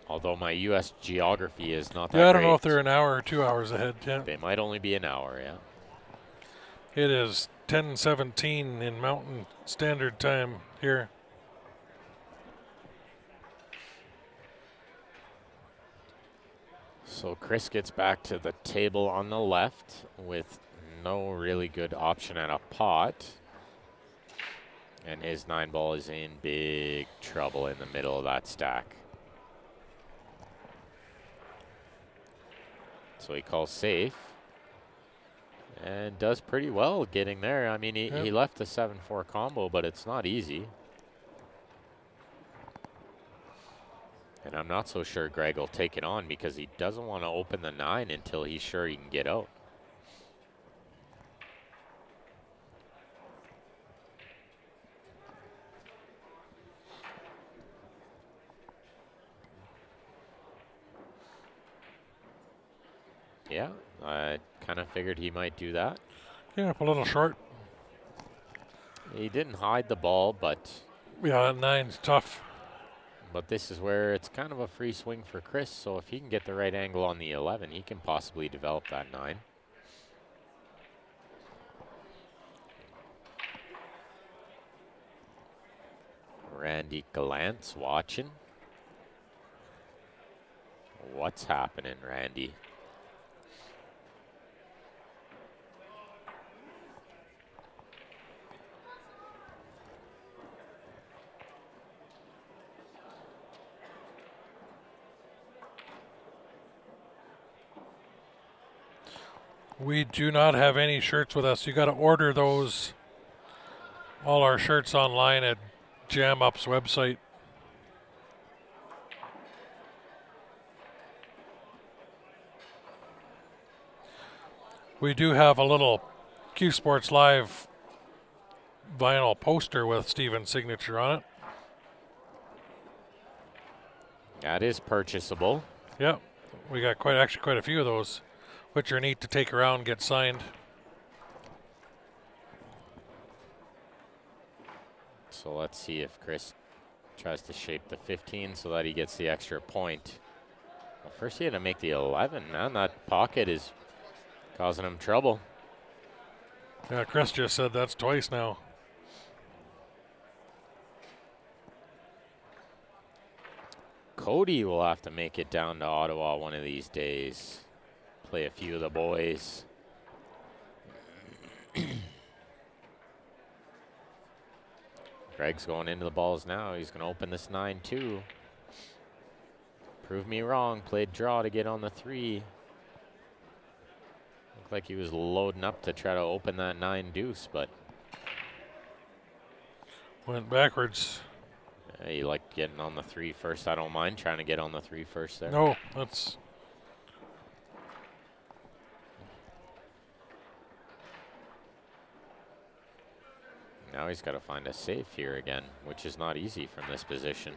Although my U.S. geography is not that Yeah, I don't know great. if they're an hour or 2 hours ahead. Yeah. They might only be an hour, yeah. It is 10:17 in Mountain Standard Time here. So Chris gets back to the table on the left with no really good option at a pot. And his 9-ball is in big trouble in the middle of that stack. So he calls safe. And does pretty well getting there. I mean, he left the 7-4 combo, but it's not easy. And I'm not so sure Greg will take it on because he doesn't want to open the 9 until he's sure he can get out. Yeah, I kind of figured he might do that. Yeah, a little short. He didn't hide the ball, but Yeah, that 9's tough. this is where it's kind of a free swing for Chris. So if he can get the right angle on the 11, he can possibly develop that 9. Randy Gallant's watching. What's happening, Randy? We do not have any shirts with us. You got to order those, all our shirts online at Jam Up's website. We do have a little Q Sports Live vinyl poster with Steven's signature on it. That is purchasable. Yep, we got quite a few of those, which are neat to take around and get signed. So let's see if Chris tries to shape the 15 so that he gets the extra point. Well, first he had to make the 11. Man, that pocket is causing him trouble. Yeah, Chris just said that's twice now. Cody will have to make it down to Ottawa one of these days. Play a few of the boys. Greg's going into the balls now. He's going to open this 9-2. Prove me wrong. Played draw to get on the 3. Looked like he was loading up to try to open that 9 deuce, but went backwards. he liked getting on the 3 first. I don't mind trying to get on the 3 first there. No, that's. Now he's got to find a safe here again, which is not easy from this position.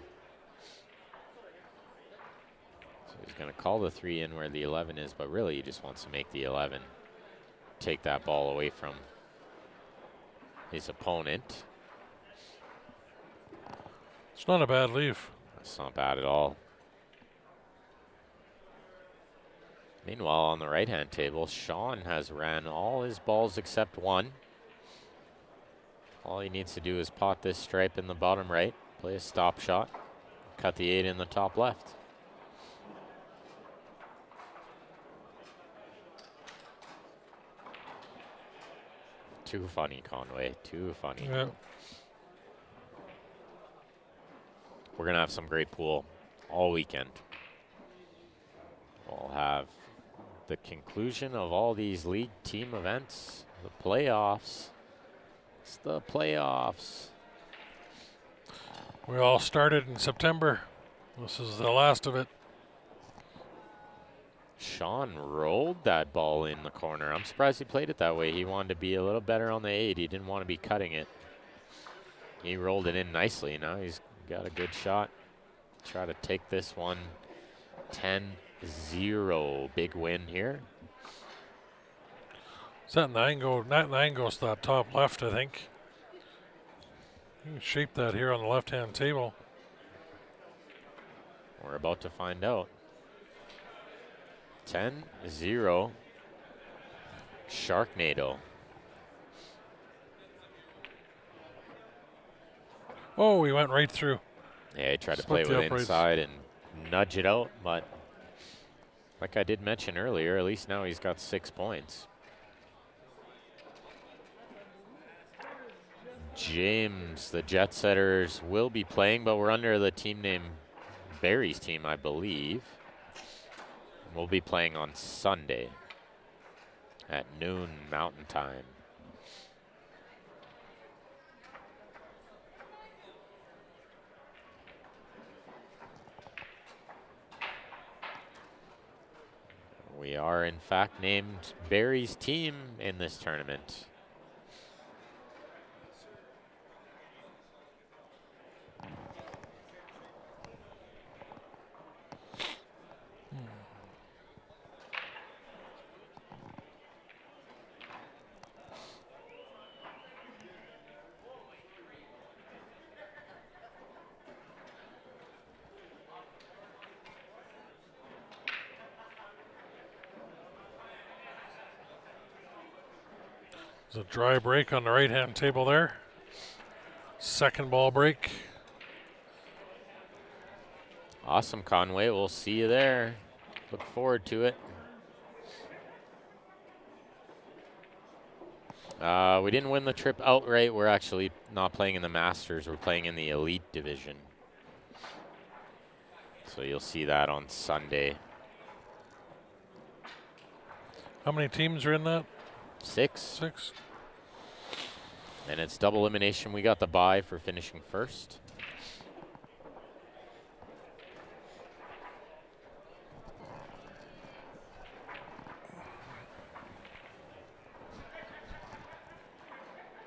So he's going to call the 3 in where the 11 is, but really he just wants to make the 11. Take that ball away from his opponent. It's not a bad leave. That's not bad at all. Meanwhile, on the right-hand table, Sean has ran all his balls except one. All he needs to do is pot this stripe in the bottom right, play a stop shot, cut the 8 in the top left. Too funny, Conway, too funny. Yeah. We're going to have some great pool all weekend. We'll have the conclusion of all these league team events, the playoffs. It's the playoffs. We all started in September. This is the last of it. Sean rolled that ball in the corner. I'm surprised he played it that way. He wanted to be a little better on the 8. He didn't want to be cutting it. He rolled it in nicely. Now he's got a good shot. Try to take this one 10-0. Big win here. Does that 9 go? That 9 goes to that top left, I think. You can shape that here on the left-hand table. We're about to find out. 10-0. Sharknado. Oh, he went right through. Yeah, he tried to play Slipped with the uprights. inside and nudge it out, but like I did mention earlier, at least now he's got 6 points. James, the Jet Setters will be playing, but we're under the team name Barry's team, I believe. We'll be playing on Sunday at noon Mountain Time. We are, in fact, named Barry's team in this tournament. There's a dry break on the right-hand table there. Second ball break. Awesome, Conway. We'll see you there. Look forward to it. We didn't win the trip outright. We're actually not playing in the Masters. We're playing in the Elite Division. So you'll see that on Sunday. How many teams are in that? 6. 6. And it's double elimination. We got the bye for finishing first.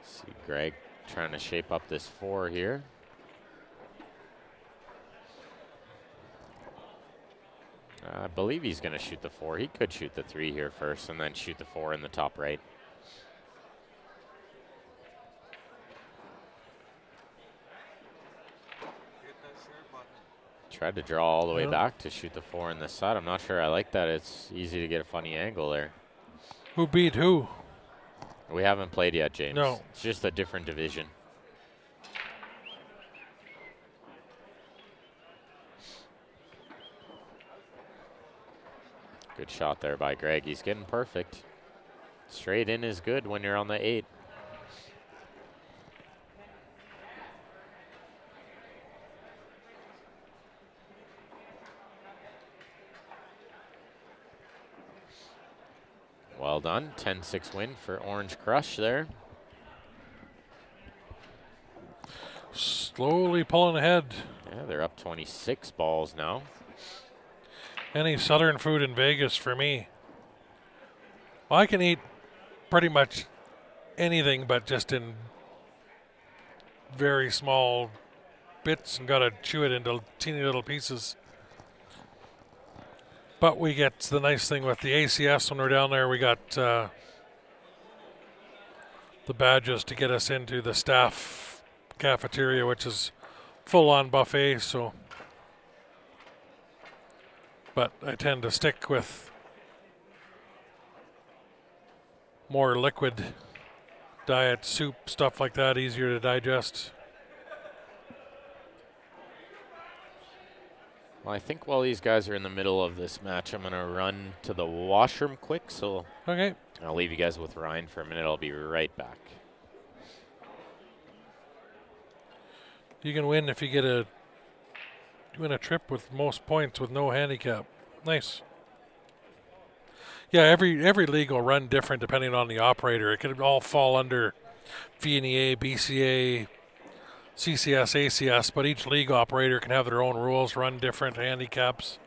See Greg trying to shape up this 4 here. I believe he's going to shoot the 4. He could shoot the 3 here first and then shoot the 4 in the top right. Tried to draw all the way back to shoot the 4 in this side. I'm not sure I like that. It's easy to get a funny angle there. Who beat who? We haven't played yet, James. No. It's just a different division. Good shot there by Greg. He's getting perfect. Straight in is good when you're on the 8. Well done. 10-6 win for Orange Crush there. Slowly pulling ahead. Yeah, they're up 26 balls now. Any southern food in Vegas for me. Well, I can eat pretty much anything, but just in very small bits and gotta chew it into teeny little pieces. But we get the nice thing with the ACS when we're down there, we got the badges to get us into the staff cafeteria, which is full-on buffet. So, but I tend to stick with more liquid diet, soup, stuff like that, easier to digest. Well, I think while these guys are in the middle of this match, I'm going to run to the washroom quick. So Okay. I'll leave you guys with Ryan for a minute. I'll be right back. You can win if you get a trip with most points with no handicap. Nice. Yeah, every league will run different depending on the operator. It could all fall under VNEA, BCA, CCS, ACS, but each league operator can have their own rules, run different handicaps,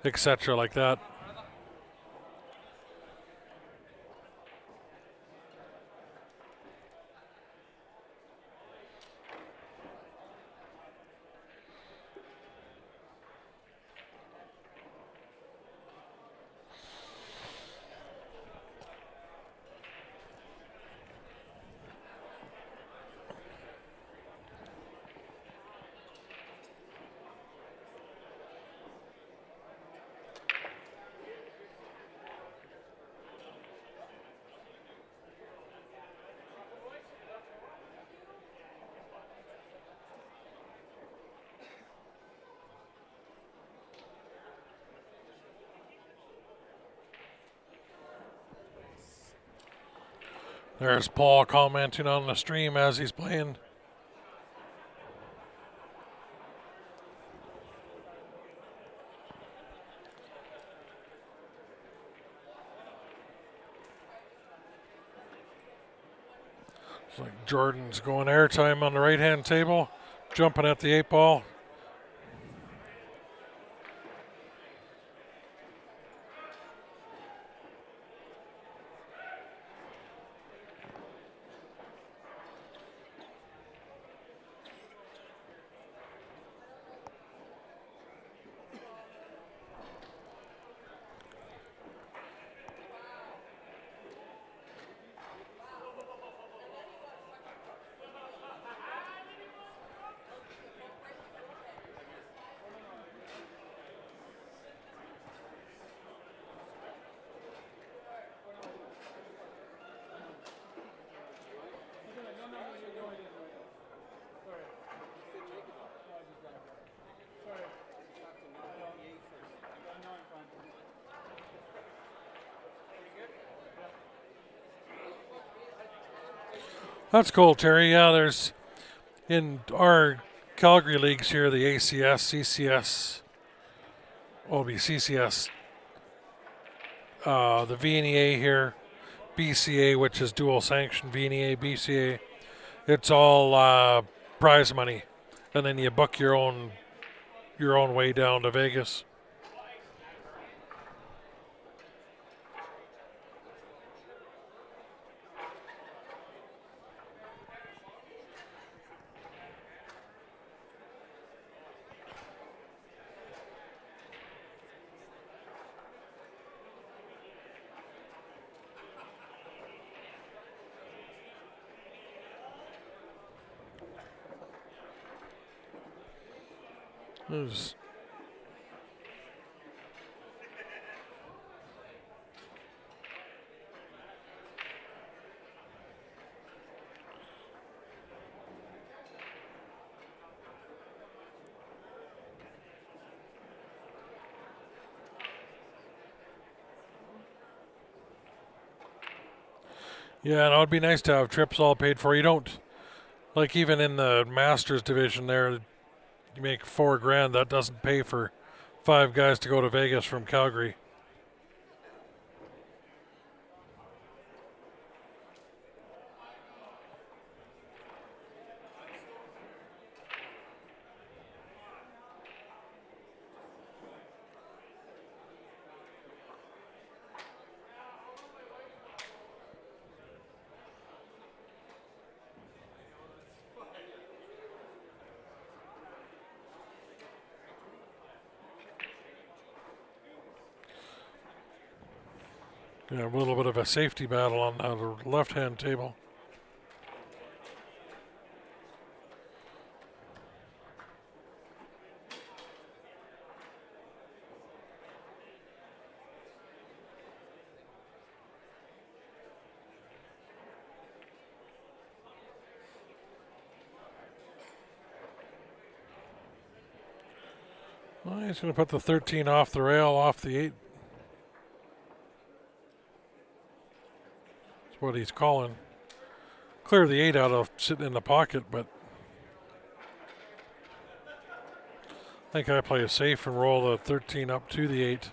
etc. like that. There's Paul commenting on the stream as he's playing. It's like Jordan's going airtime on the right-hand table, jumping at the 8 ball. That's cool, Terry. Yeah, there's in our Calgary leagues here, the ACS, CCS, CCS, the VNEA here, BCA, which is dual sanction, VNEA, BCA. It's all prize money, and then you book your own way down to Vegas. There's Yeah, and it would be nice to have trips all paid for. You don't, like even in the Masters division there, you make $4,000. That doesn't pay for 5 guys to go to Vegas from Calgary. Yeah, a little bit of a safety battle on the left-hand table. Well, he's going to put the 13 off the rail, off the 8. That's what he's calling. Clear the 8 out of sitting in the pocket, but I think I play it safe and roll the 13 up to the 8.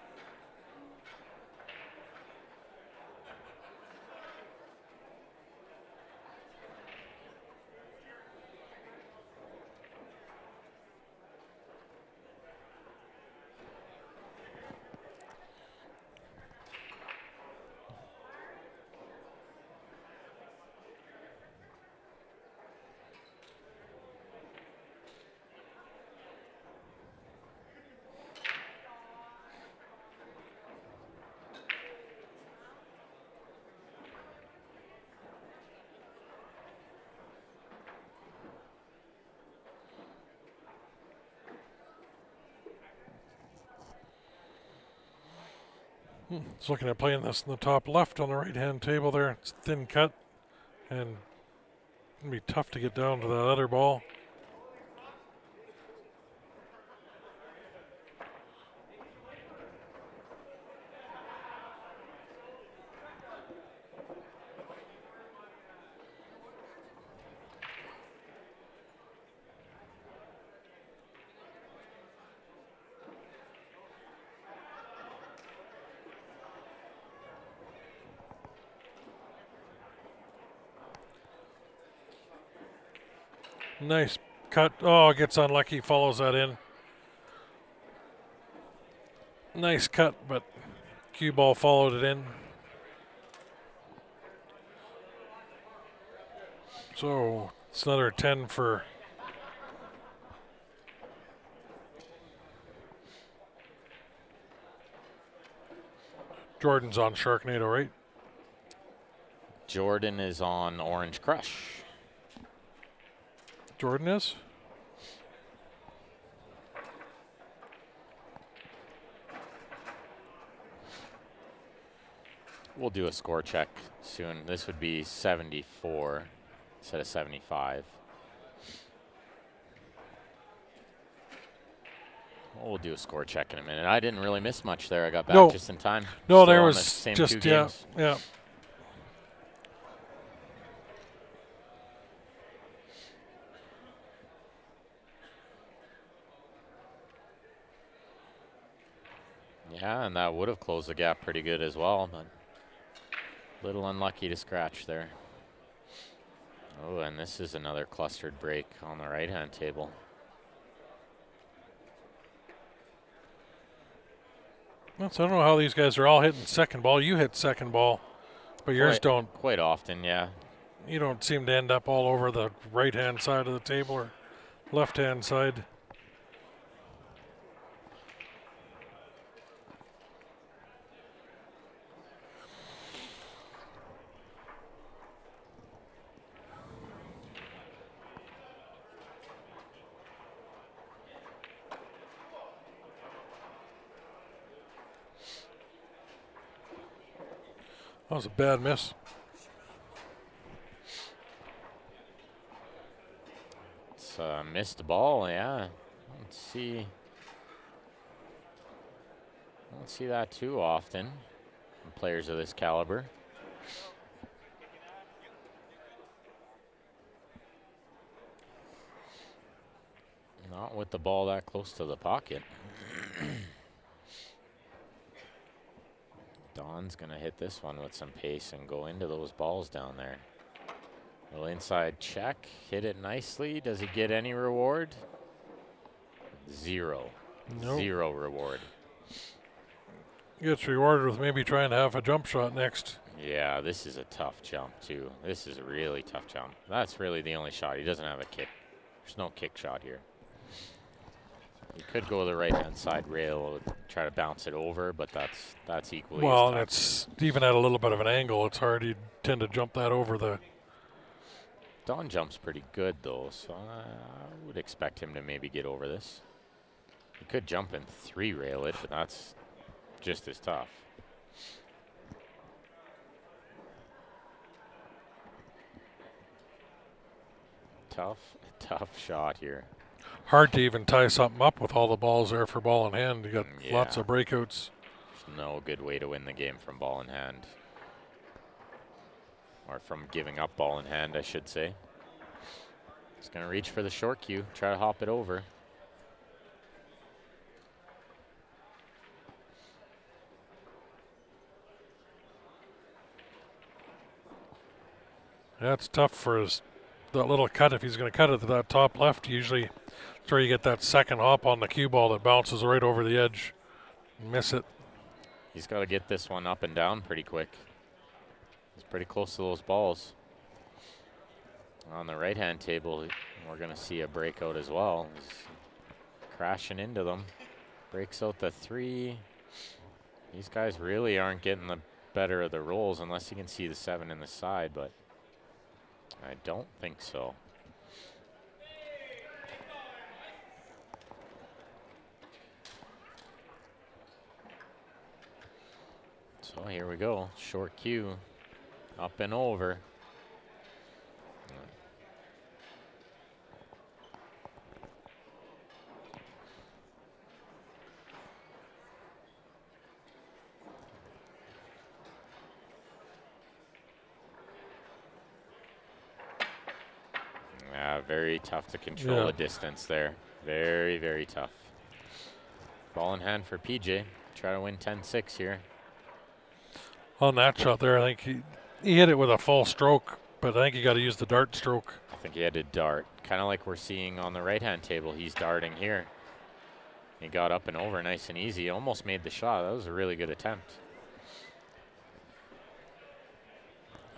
Just looking at playing this in the top left on the right-hand table there. It's a thin cut, and it's going to be tough to get down to that other ball. Nice cut. Oh, gets unlucky, follows that in. Nice cut, but cue ball followed it in. So it's another 10 for Jordan's on Sharknado, right? Jordan is on Orange Crush. Jordan is? We'll do a score check soon. This would be 74 instead of 75. We'll do a score check in a minute. I didn't really miss much there. I got back just in time. No, Still there on was the same just, 2 games. yeah. Yeah, and that would have closed the gap pretty good as well, but a little unlucky to scratch there. Oh, and this is another clustered break on the right-hand table. Well, so I don't know how these guys are all hitting second ball. You hit second ball, but yours don't. Quite often, yeah. You don't seem to end up all over the right-hand side of the table or left-hand side. That was a bad miss. It's a missed ball, yeah. Let's see. Don't see that too often from players of this caliber. Not with the ball that close to the pocket. Don's gonna hit this one with some pace and go into those balls down there. Little inside check, hit it nicely. Does he get any reward? Zero. Nope. Zero reward. Gets rewarded with maybe trying to have a jump shot next. Yeah, this is a tough jump too. This is a really tough jump. That's really the only shot. He doesn't have a kick. There's no kick shot here. He could go to the right-hand side rail, try to bounce it over, but that's equally Well, as and tough. it's even at a little bit of an angle. It's hard. You tend to jump that over the. Don jumps pretty good though, so I would expect him to maybe get over this. He could jump and 3-rail it, but that's just as tough. Tough shot here. Hard to even tie something up with all the balls there for ball in hand. You got lots Yeah. of breakouts. There's no good way to win the game from ball in hand. Or from giving up ball in hand, I should say. He's going to reach for the short cue, try to hop it over. That's tough for that little cut. If he's going to cut it to that top left, usually it's where you get that second hop on the cue ball that bounces right over the edge. Miss it. He's got to get this one up and down pretty quick. He's pretty close to those balls. On the right-hand table, we're going to see a breakout as well. He's crashing into them. Breaks out the 3. These guys really aren't getting the better of the rolls unless you can see the 7 in the side, but I don't think so. So here we go. Short cue. Up and over. Very tough to control the distance there. Very, very tough. Ball in hand for PJ. Try to win 10-6 here. On that shot there, I think he hit it with a full stroke, but I think you got to use the dart stroke. I think he had to dart. Kind of like we're seeing on the right-hand table. He's darting here. He got up and over nice and easy. Almost made the shot. That was a really good attempt.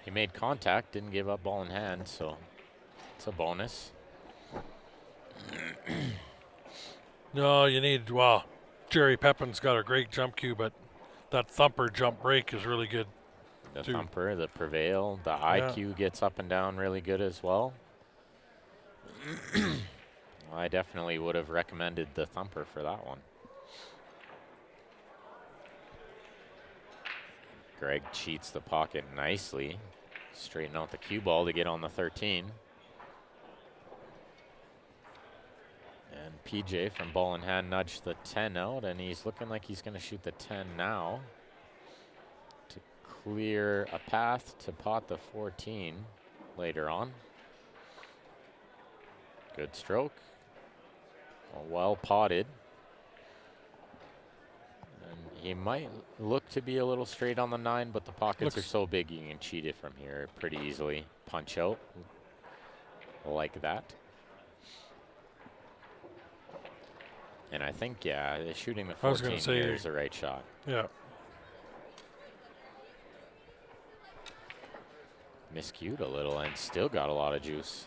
He made contact, didn't give up ball in hand, so it's a bonus. No, you need, well, Jerry Pepin's got a great jump cue, but that thumper jump break is really good. The thumper, the prevail, the IQ gets up and down really good as well. I definitely would have recommended the thumper for that one. Greg cheats the pocket nicely. Straighten out the cue ball to get on the 13. And PJ from ball in hand nudged the 10 out, and he's looking like he's going to shoot the 10 now to clear a path to pot the 14 later on. Good stroke. Well potted. And he might look to be a little straight on the 9, but the pockets are so big you can cheat it from here pretty easily. Punch out like that. And I think, yeah, shooting the 14 here is the right shot. Yeah. Miscued a little and still got a lot of juice.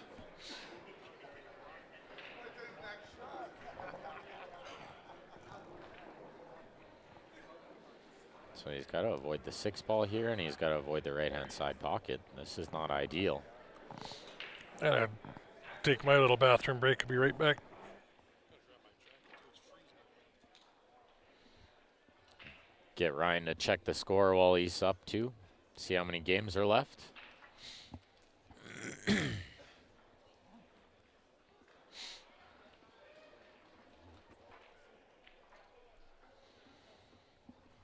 So he's got to avoid the 6 ball here, and he's got to avoid the right-hand side pocket. This is not ideal. And I'd take my little bathroom break. I'll be right back. Get Ryan to check the score while he's up too. See how many games are left.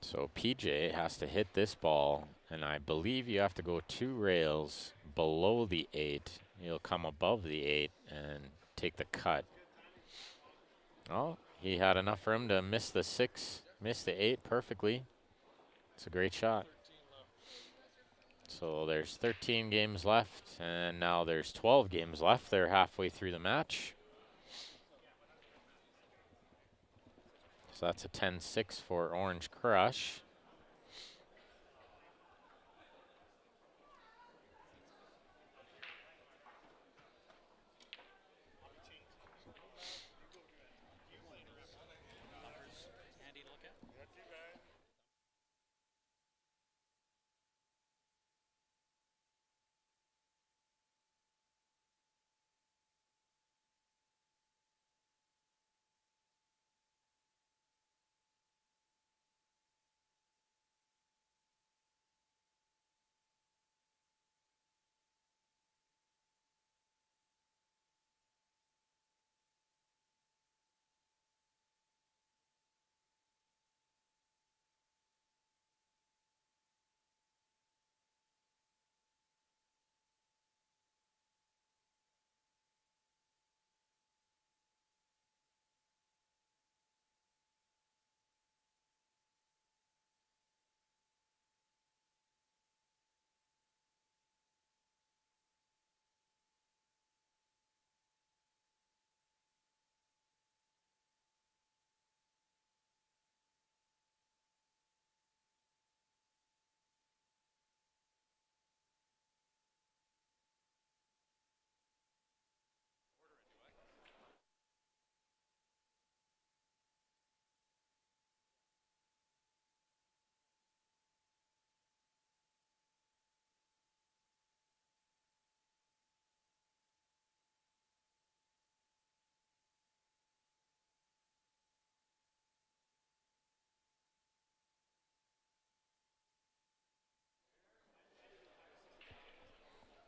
So PJ has to hit this ball, and I believe you have to go 2 rails below the 8. You'll come above the 8 and take the cut. Oh, he had enough for him to miss the 6, miss the 8 perfectly. It's a great shot. So there's 13 games left, and now there's 12 games left. They're halfway through the match. So that's a 10-6 for Orange Crush.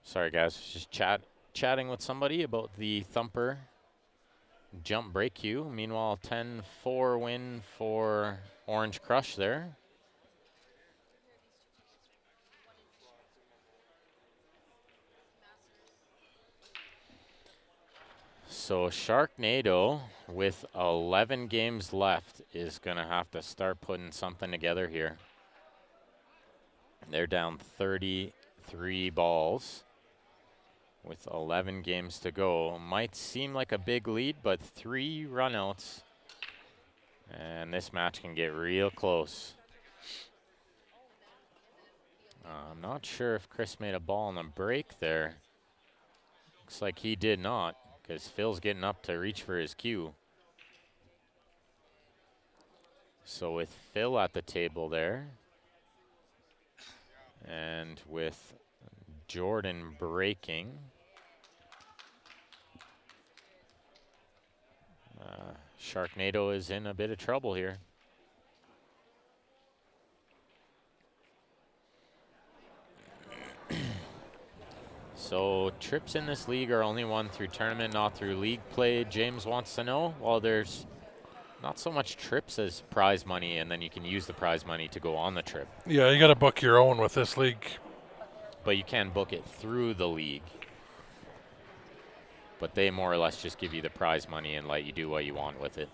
Sorry, guys, just chatting with somebody about the Thumper jump break cue. Meanwhile, 10-4 win for Orange Crush there. So Sharknado, with 11 games left, is going to have to start putting something together here. They're down 33 balls with 11 games to go. Might seem like a big lead, but 3 runouts, and this match can get real close. I'm not sure if Chris made a ball on the break there. Looks like he did not, because Phil's getting up to reach for his cue. So with Phil at the table there, and with Jordan breaking, Sharknado is in a bit of trouble here. So trips in this league are only won through tournament, not through league play. James wants to know, well, there's not so much trips as prize money, and then you can use the prize money to go on the trip. Yeah, you got to book your own with this league. But you can book it through the league. But they more or less just give you the prize money and let you do what you want with it.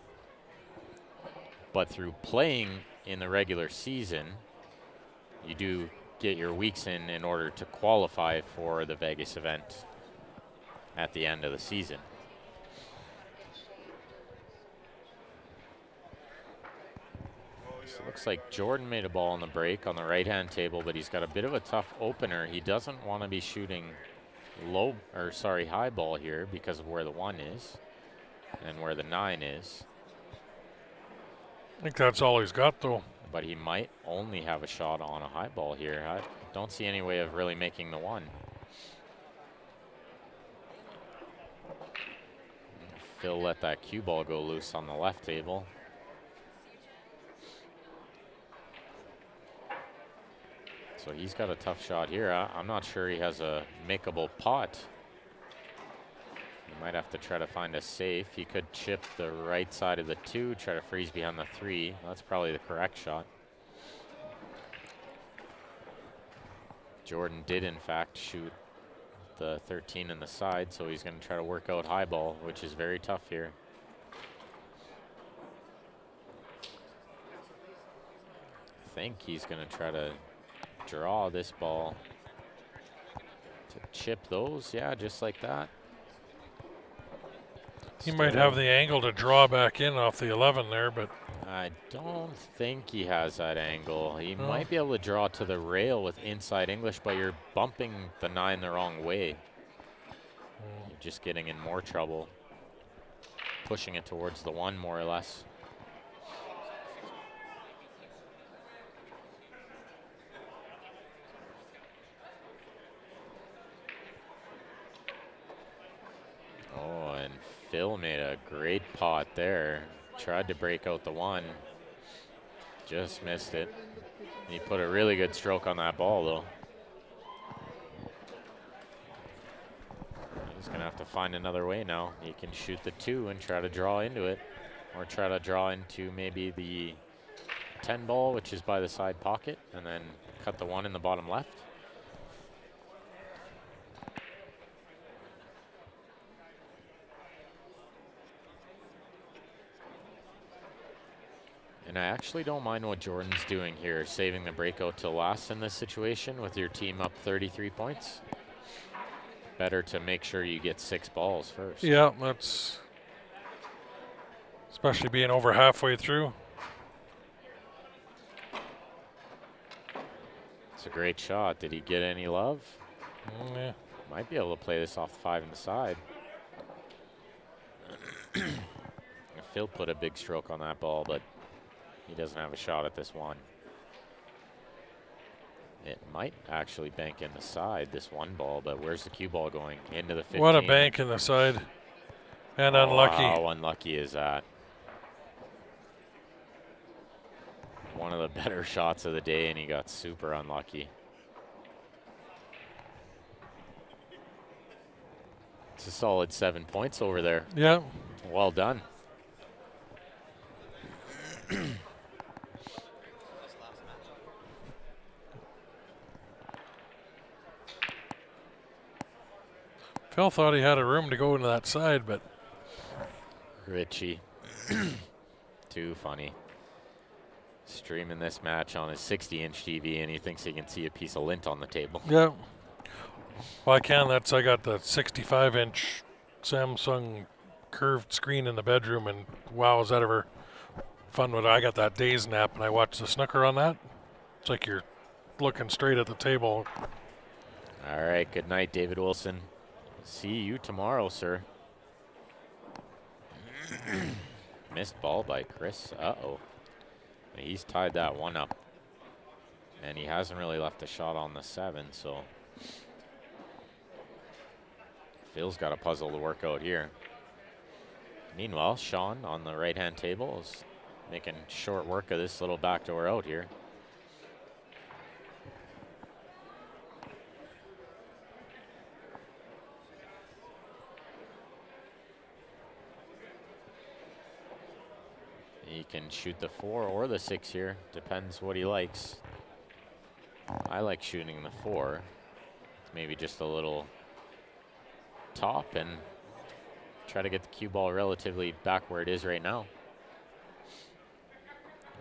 But through playing in the regular season, you do get your weeks in order to qualify for the Vegas event at the end of the season. So it looks like Jordan made a ball on the break on the right-hand table, but he's got a bit of a tough opener. He doesn't want to be shooting high ball here because of where the 1 is and where the 9 is. I think that's all he's got, though. But he might only have a shot on a high ball here. I don't see any way of really making the 1. Phil let that cue ball go loose on the left table. So he's got a tough shot here. I'm not sure he has a makeable pot. He might have to try to find a safe. He could chip the right side of the 2, try to freeze behind the 3. That's probably the correct shot. Jordan did, in fact, shoot the 13 in the side, so he's going to try to work out high ball, which is very tough here. think he's going to try to draw this ball to chip those. Yeah, just like that. He might have the angle to draw back in off the 11 there, but I don't think he has that angle. He might be able to draw to the rail with inside English, but you're bumping the 9 the wrong way. You're just getting in more trouble. Pushing it towards the 1 more or less. Oh, and Phil made a great pot there. Tried to break out the 1. Just missed it. He put a really good stroke on that ball, though. He's going to have to find another way now. He can shoot the 2 and try to draw into it. Or try to draw into maybe the 10 ball, which is by the side pocket, and then cut the 1 in the bottom left. And I actually don't mind what Jordan's doing here, saving the breakout to last in this situation with your team up 33 points. Better to make sure you get 6 balls first. Yeah, that's especially being over halfway through. It's a great shot. Did he get any love? Yeah. Might be able to play this off 5 in the side. Phil put a big stroke on that ball, but he doesn't have a shot at this 1. It might actually bank in the side, this 1 ball, but where's the cue ball going? Into the 15. What a bank in the side. And unlucky. How unlucky is that? One of the better shots of the day, and he got super unlucky. It's a solid 7 points over there. Yeah. Well done. Phil thought he had a room to go into that side, but Richie. Too funny. Streaming this match on his 60-inch TV, and he thinks he can see a piece of lint on the table. yeah. Well, I can. I got the 65-inch Samsung curved screen in the bedroom, and wow, is that ever fun when I got that day's nap and I watch the snooker on that. It's like you're looking straight at the table. All right, good night, David Wilson. See you tomorrow, sir. Missed ball by Chris. Uh-oh. He's tied that 1 up. And he hasn't really left a shot on the 7, so Phil's got a puzzle to work out here. Meanwhile, Sean on the right-hand table is making short work of this little backdoor out here. He can shoot the 4 or the 6 here. Depends what he likes. I like shooting the 4. It's maybe just a little top and try to get the cue ball relatively back where it is right now.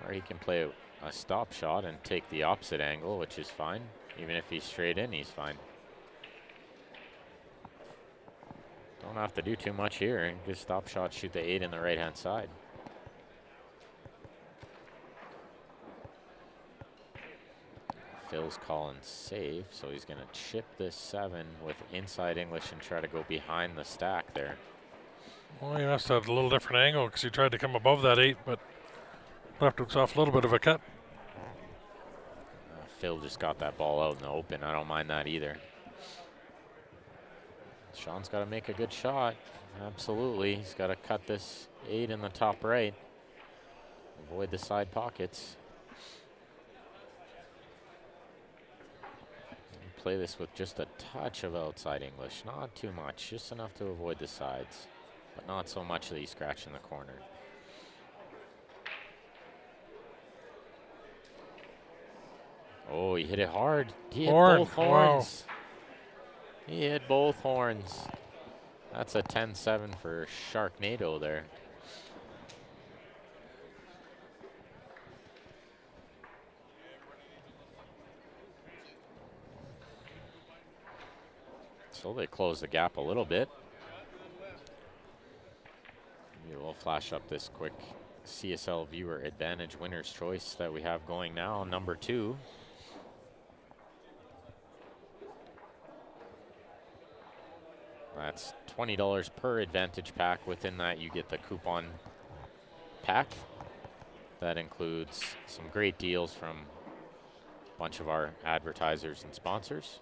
Or he can play a stop shot and take the opposite angle, which is fine. Even if he's straight in, he's fine. Don't have to do too much here. Just stop shot, shoot the 8 in the right-hand side. Phil's calling safe, so he's going to chip this 7 with inside English and try to go behind the stack there. Well, he must have a little different angle because he tried to come above that 8, but left himself a little bit of a cut. Phil just got that ball out in the open. I don't mind that either. Sean's got to make a good shot. Absolutely. He's got to cut this 8 in the top right. Avoid the side pockets. Play this with just a touch of outside English. Not too much. Just enough to avoid the sides. But not so much that he's scratching the corner. Oh, he hit it hard. He hit both horns. Wow. He hit both horns. That's a 10-7 for Sharknado there. So they close the gap a little bit. We'll flash up this quick CSL viewer advantage winner's choice that we have going now, number 2. That's $20 per advantage pack. Within that, you get the coupon pack. That includes some great deals from a bunch of our advertisers and sponsors.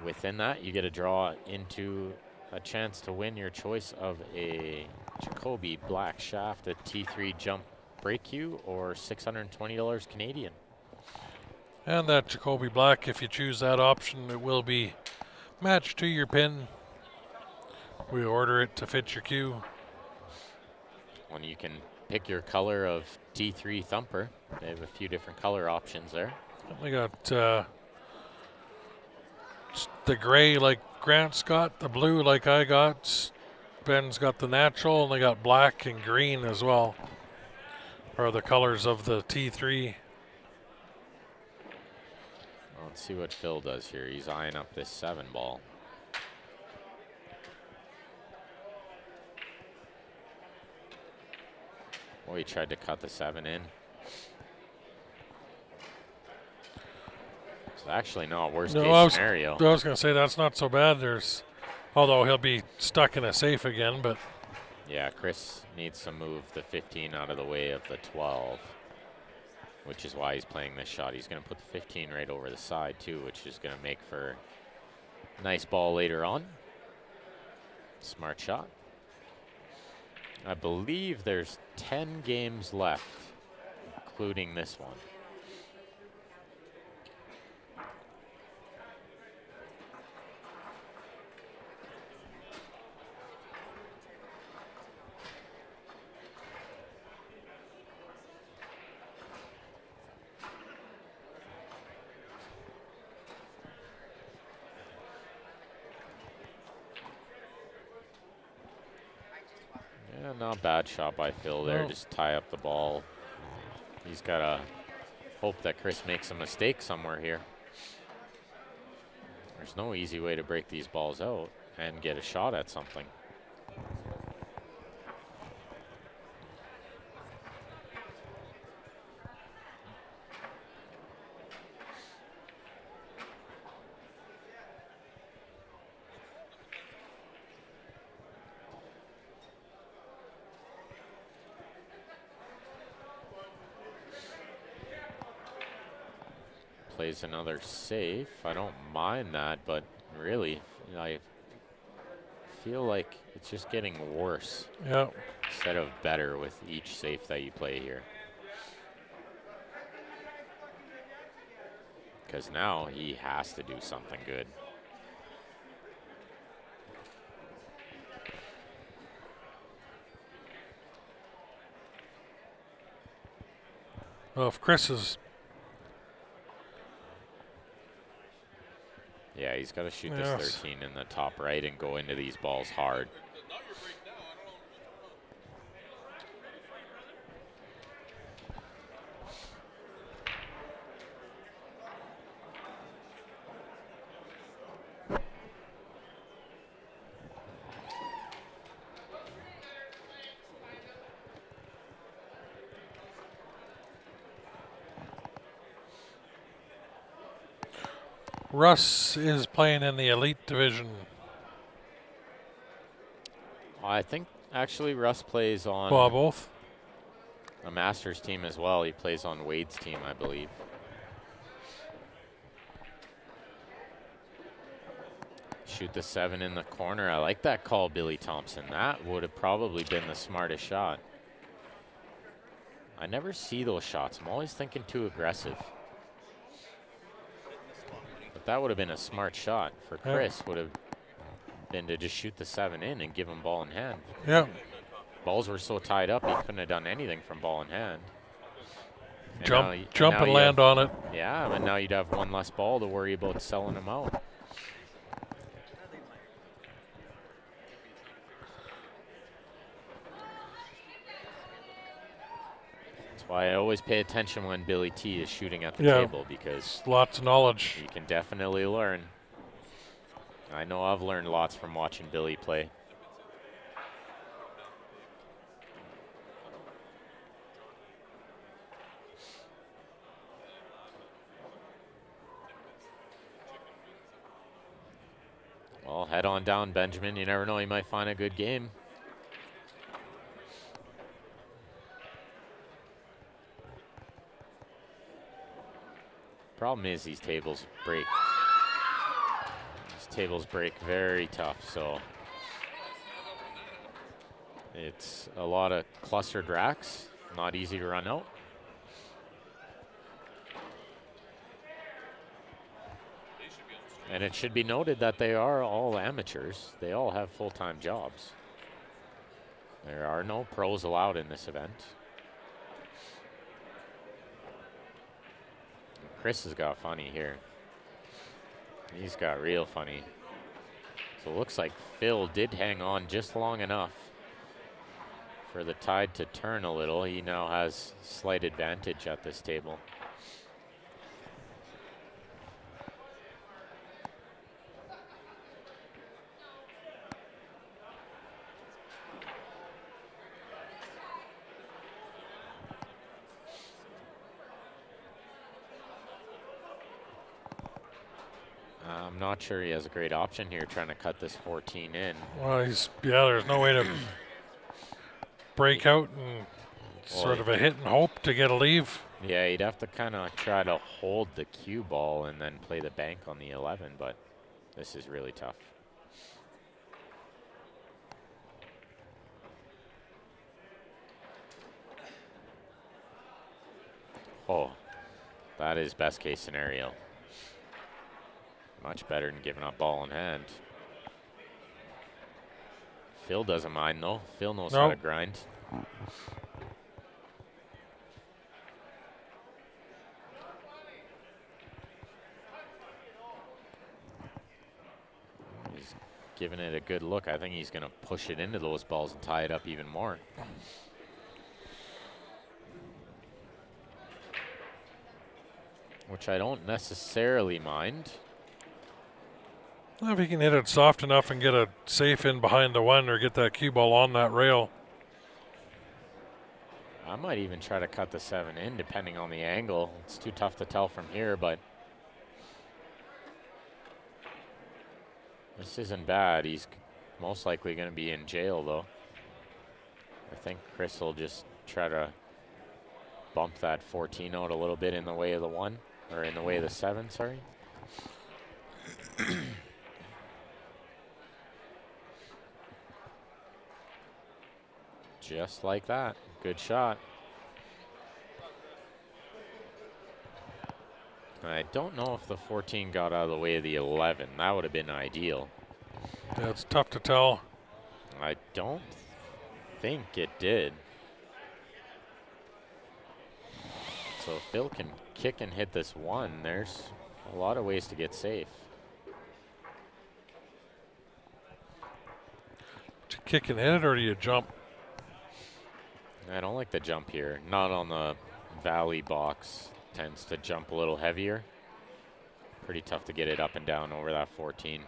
Within that, you get a draw into a chance to win your choice of a Jacoby Black Shaft, a T3 Jump Brake Cue, or $620 Canadian. And that Jacoby Black, if you choose that option, it will be matched to your pin. We order it to fit your cue. When you can pick your color of T3 thumper. They have a few different color options there. We got the gray like Grant's got, the blue like I got. Ben's got the natural, and they got black and green as well. Are the colors of the T3. Let's see what Phil does here. He's eyeing up this 7 ball. Oh, he tried to cut the 7 in. It's actually not worst case scenario. I was going to say that's not so bad. Although he'll be stuck in a safe again, but. Yeah, Chris needs to move the 15 out of the way of the 12, which is why he's playing this shot. He's going to put the 15 right over the side too, which is going to make for a nice ball later on. Smart shot. I believe there's 10 games left, including this one. Not bad shot by Phil there. No. Just tie up the ball. He's got to hope that Chris makes a mistake somewhere here. There's no easy way to break these balls out and get a shot at something. Plays another safe. I don't mind that, but really, I feel like it's just getting worse. Yeah. Instead of better with each safe that you play here. Because now he has to do something good. Well, if Chris is. Yeah, he's got to shoot this 13 in the top right and go into these balls hard. Russ is playing in the elite division. I think actually Russ plays on Both. a Masters team as well. He plays on Wade's team, I believe. Shoot the 7 in the corner. I like that call, Billy Thompson. That would have probably been the smartest shot. I never see those shots. I'm always thinking too aggressive. That would have been a smart shot for Chris. Would have been to just shoot the 7 in and give him ball in hand. Yeah. Balls were so tied up, he couldn't have done anything from ball in hand. And jump and land on it. Yeah, but now you'd have one less ball to worry about selling him out. Why I always pay attention when Billy T is shooting at the table, because lots of knowledge. You can definitely learn. I know I've learned lots from watching Billy play. Well, head on down, Benjamin. You never know, you might find a good game. Problem is these tables break. These tables break very tough, so it's a lot of clustered racks, not easy to run out. And it should be noted that they are all amateurs. They all have full-time jobs. There are no pros allowed in this event. Chris has got funny here. He's got real funny. So it looks like Phil did hang on just long enough for the tide to turn a little. He now has slight advantage at this table. I'm not sure he has a great option here trying to cut this 14 in. Well, there's no way to break out and sort of a hit and hope to get a leave. Yeah, he'd have to kind of try to hold the cue ball and then play the bank on the 11, but this is really tough. Oh, that is best case scenario. Much better than giving up ball in hand. Phil doesn't mind though. Phil knows how to grind. He's giving it a good look. I think he's going to push it into those balls and tie it up even more. Which I don't necessarily mind. Well, if he can hit it soft enough and get a safe in behind the one or get that cue ball on that rail. I might even try to cut the 7 in depending on the angle. It's too tough to tell from here, but this isn't bad. He's most likely going to be in jail though. I think Chris will just try to bump that 14 out a little bit in the way of the 1, or in the way of the 7, sorry. Just like that. Good shot. I don't know if the 14 got out of the way of the 11. That would have been ideal. Yeah, it's tough to tell. I don't think it did. So if Phil can kick and hit this 1, there's a lot of ways to get safe. Do you kick and hit it or do you jump? I don't like the jump here. Not on the valley box. Tends to jump a little heavier. Pretty tough to get it up and down over that 14.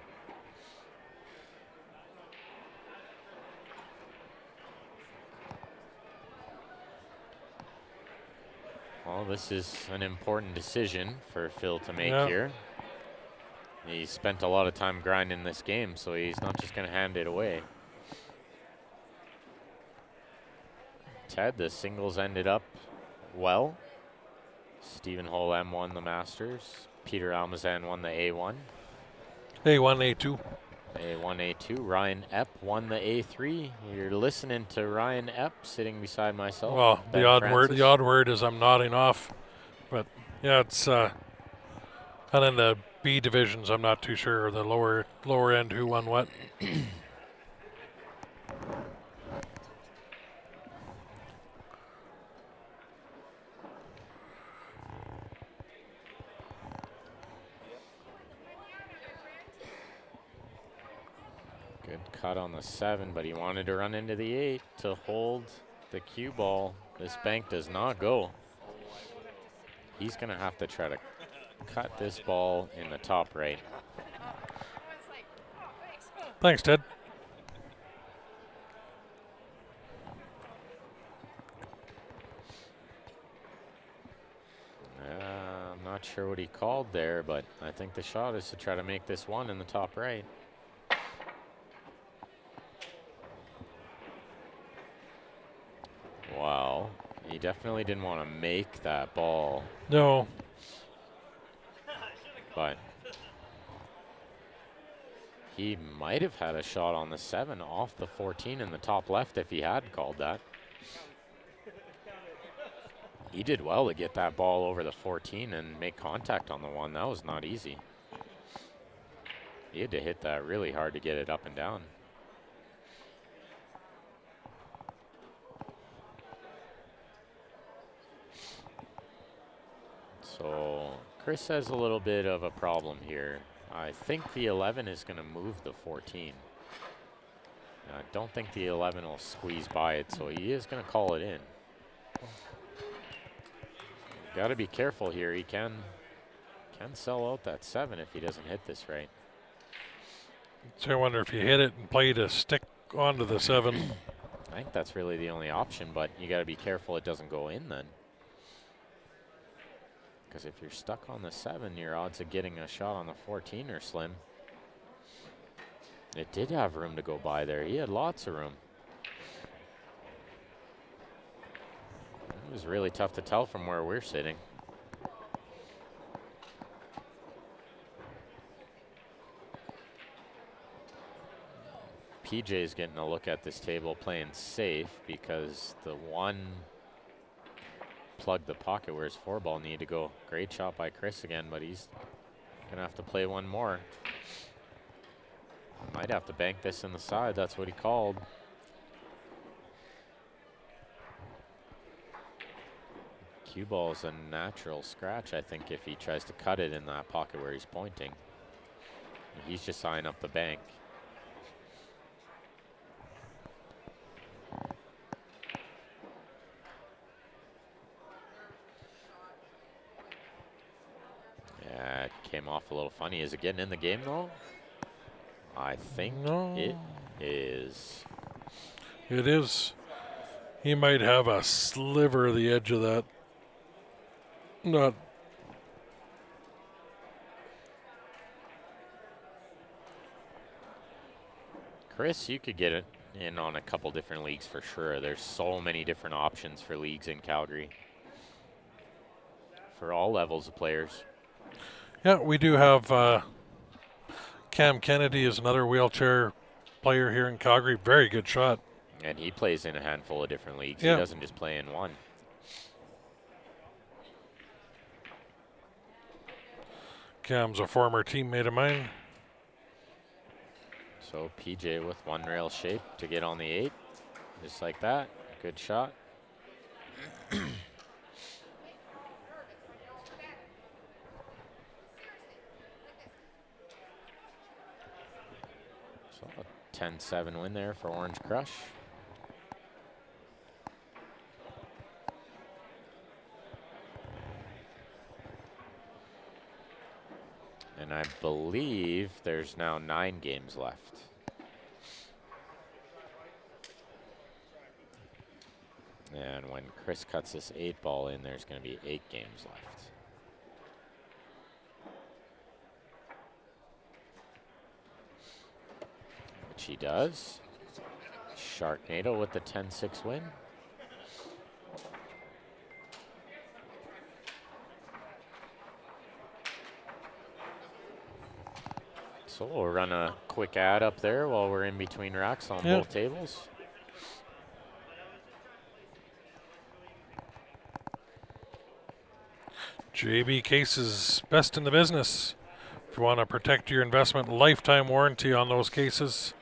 Well, this is an important decision for Phil to make here. He spent a lot of time grinding this game, so he's not just going to hand it away. Ted, the singles ended up well. Stephen Hull M won the Masters. Peter Almazan won the A1. A1, A2. A1, A2. Ryan Epp won the A3. You're listening to Ryan Epp sitting beside myself. Well, the odd word is I'm nodding off. But yeah, it's and in the B divisions, I'm not too sure the lower end who won what. Good cut on the 7, but he wanted to run into the 8 to hold the cue ball. This bank does not go. He's going to have to try to cut this ball in the top right. Thanks, Ted. I'm not sure what he called there, but I think the shot is to try to make this one in the top right. Wow. He definitely didn't want to make that ball. No. But he might have had a shot on the 7 off the 14 in the top left if he had called that. He did well to get that ball over the 14 and make contact on the 1. That was not easy. He had to hit that really hard to get it up and down. So Chris has a little bit of a problem here. I think the 11 is going to move the 14. I don't think the 11 will squeeze by it, so he is going to call it in. Got to be careful here. He can sell out that 7 if he doesn't hit this right. So I wonder if you hit it and play to stick onto the 7. I think that's really the only option, but you got to be careful it doesn't go in then. Because if you're stuck on the 7, your odds of getting a shot on the 14 are slim. It did have room to go by there. He had lots of room. It was really tough to tell from where we're sitting. PJ's getting a look at this table playing safe because the 1 plugged the pocket where his 4 ball needed to go. Great shot by Chris again, but he's gonna have to play one more. Might have to bank this in the side. That's what he called. Cue ball's a natural scratch, I think, if he tries to cut it in that pocket where he's pointing. He's just eyeing up the bank. Yeah, it came off a little funny. Is it getting in the game, though? I think it is. It is. He might have a sliver of the edge of that. Not. Chris, you could get it in on a couple different leagues for sure. There's so many different options for leagues in Calgary. For all levels of players. Yeah, we do have Cam Kennedy is another wheelchair player here in Calgary. Very good shot. And he plays in a handful of different leagues. Yeah. He doesn't just play in one. Cam's a former teammate of mine. So PJ with 1 rail shape to get on the 8. Just like that. Good shot. So a 10-7 win there for Orange Crush. And I believe there's now 9 games left. And when Chris cuts this 8 ball in, there's going to be 8 games left. Which he does. Sharknado with the 10-6 win. So we'll run a quick ad up there while we're in between racks on both tables. JB cases, best in the business. If you want to protect your investment, lifetime warranty on those cases.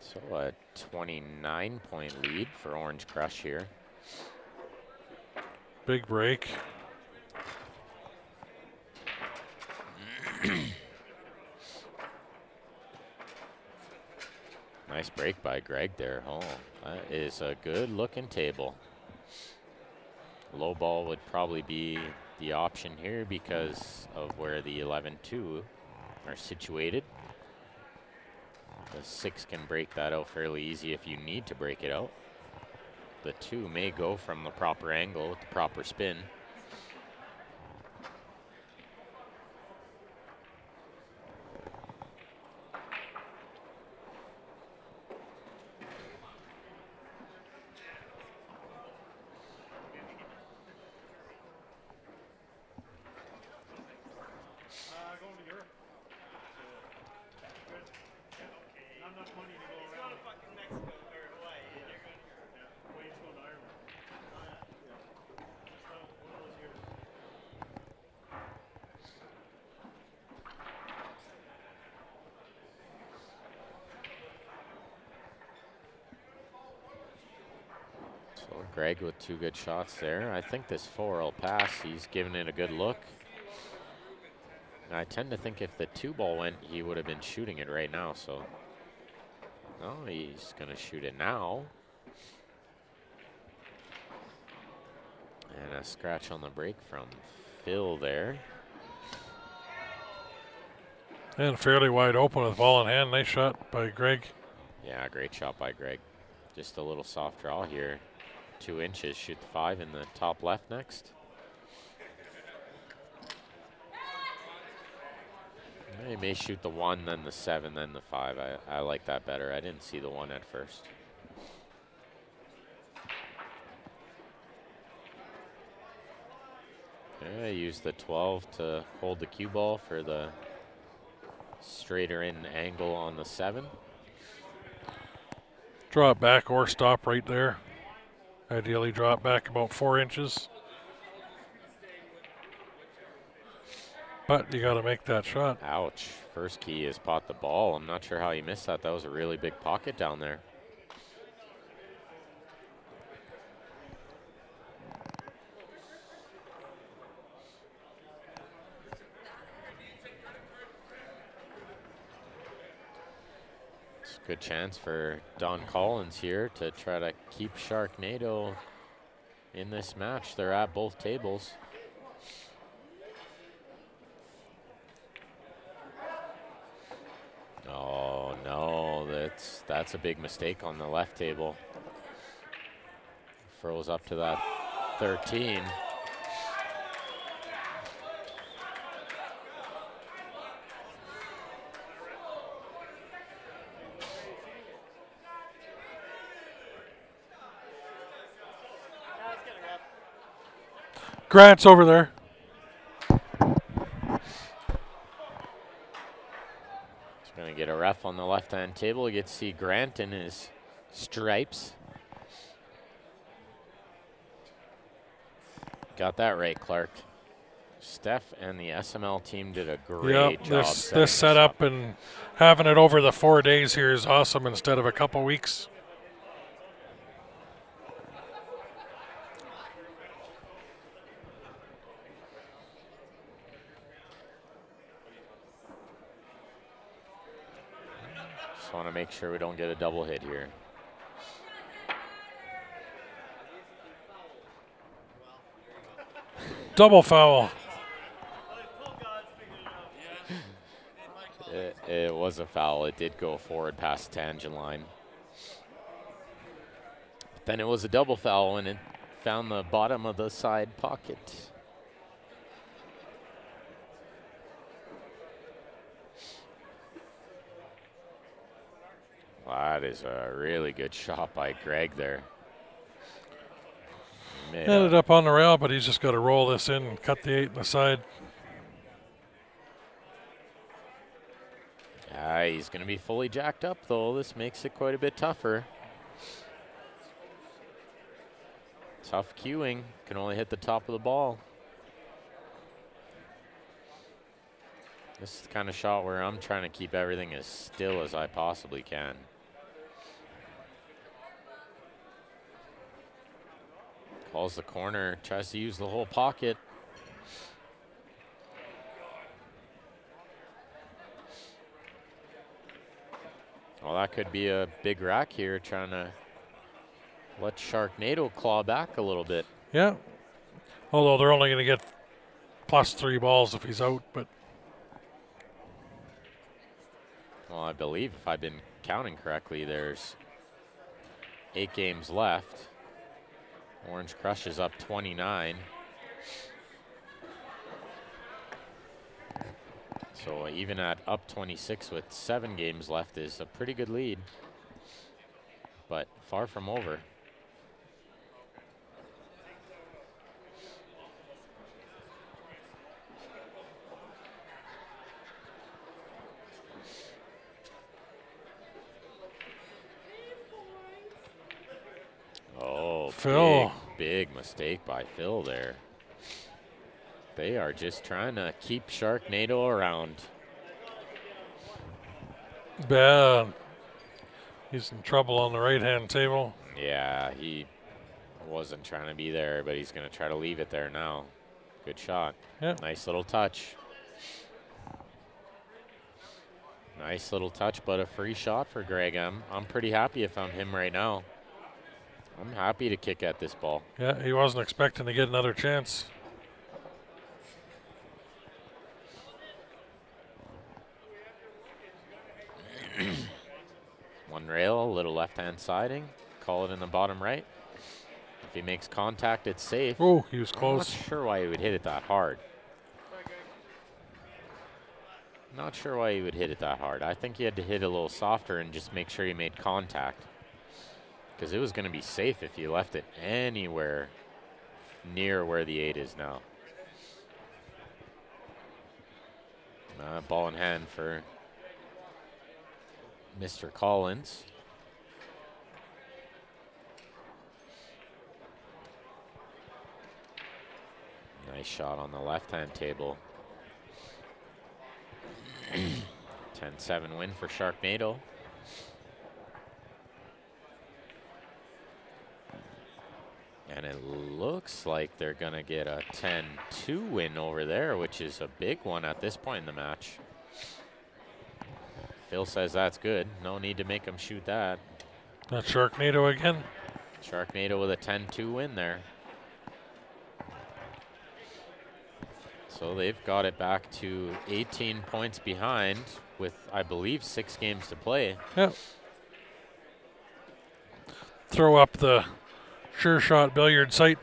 So a 29-point lead for Orange Crush here. Big break. Nice break by Greg there. Oh, that is a good looking table. Low ball would probably be the option here because of where the 11-2 are situated. The 6 can break that out fairly easy if you need to break it out. The 2 may go from the proper angle with the proper spin. So Greg with 2 good shots there. I think this 4 will pass. He's giving it a good look. And I tend to think if the 2 ball went, he would have been shooting it right now. So, no, he's going to shoot it now. And a scratch on the break from Phil there. And fairly wide open with ball in hand. Nice shot by Greg. Yeah, great shot by Greg. Just a little soft draw here. 2 inches, shoot the 5 in the top left next. He may shoot the 1, then the 7, then the 5. I like that better. I didn't see the 1 at first. Yeah, use the 12 to hold the cue ball for the straighter in angle on the 7. Draw it back or stop right there. Ideally draw it back about 4 inches. But you got to make that shot. Ouch. First key is pot the ball. I'm not sure how he missed that. That was a really big pocket down there. It's a good chance for Don Collins here to try to keep Sharknado in this match. They're at both tables. Oh no, that's a big mistake on the left table. Froze up to that 13. Grant's over there. Going to get a ref on the left-hand table. You get to see Grant in his stripes. Got that right, Clark. Steph and the SML team did a great job. This setup and having it over the 4 days here is awesome instead of a couple weeks. Just want to make sure we don't get a double hit here. Double foul. It was a foul. It did go forward past the tangent line. But then it was a double foul when it found the bottom of the side pocket. That is a really good shot by Greg there. Ended up on the rail, but he's just got to roll this in and cut the 8 in the side. He's going to be fully jacked up, though. This makes it quite a bit tougher. Tough cueing. Can only hit the top of the ball. This is the kind of shot where I'm trying to keep everything as still as I possibly can. Calls the corner, tries to use the whole pocket. Well, that could be a big rack here, trying to let Sharknado claw back a little bit. Yeah. Although they're only going to get +3 balls if he's out, but. Well, I believe if I've been counting correctly, there's 8 games left. Orange Crush is up 29. So even at up 26 with 7 games left is a pretty good lead, but far from over. Oh, Phil. big mistake by Phil there. They are just trying to keep Sharknado around. Bad. He's in trouble on the right-hand table. Yeah, he wasn't trying to be there, but he's going to try to leave it there now. Good shot. Yep. Nice little touch. Nice little touch, but a free shot for Greg. I'm pretty happy if I'm him right now. I'm happy to kick at this ball. Yeah, he wasn't expecting to get another chance. One rail, a little left-hand siding. Call it in the bottom right. If he makes contact, it's safe. Oh, he was I'm close. not sure why he would hit it that hard. Not sure why he would hit it that hard. I think he had to hit a little softer and just make sure he made contact, because it was going to be safe if you left it anywhere near where the 8 is now. Ball in hand for Mr. Collins. Nice shot on the left-hand table. 10-7 win for Sharknado. And it looks like they're going to get a 10-2 win over there, which is a big one at this point in the match. Phil says that's good. No need to make him shoot that. That's Sharknado again. Sharknado with a 10-2 win there. So they've got it back to 18 points behind with, I believe, 6 games to play. Yep. Throw up the Sure Shot billiard sight.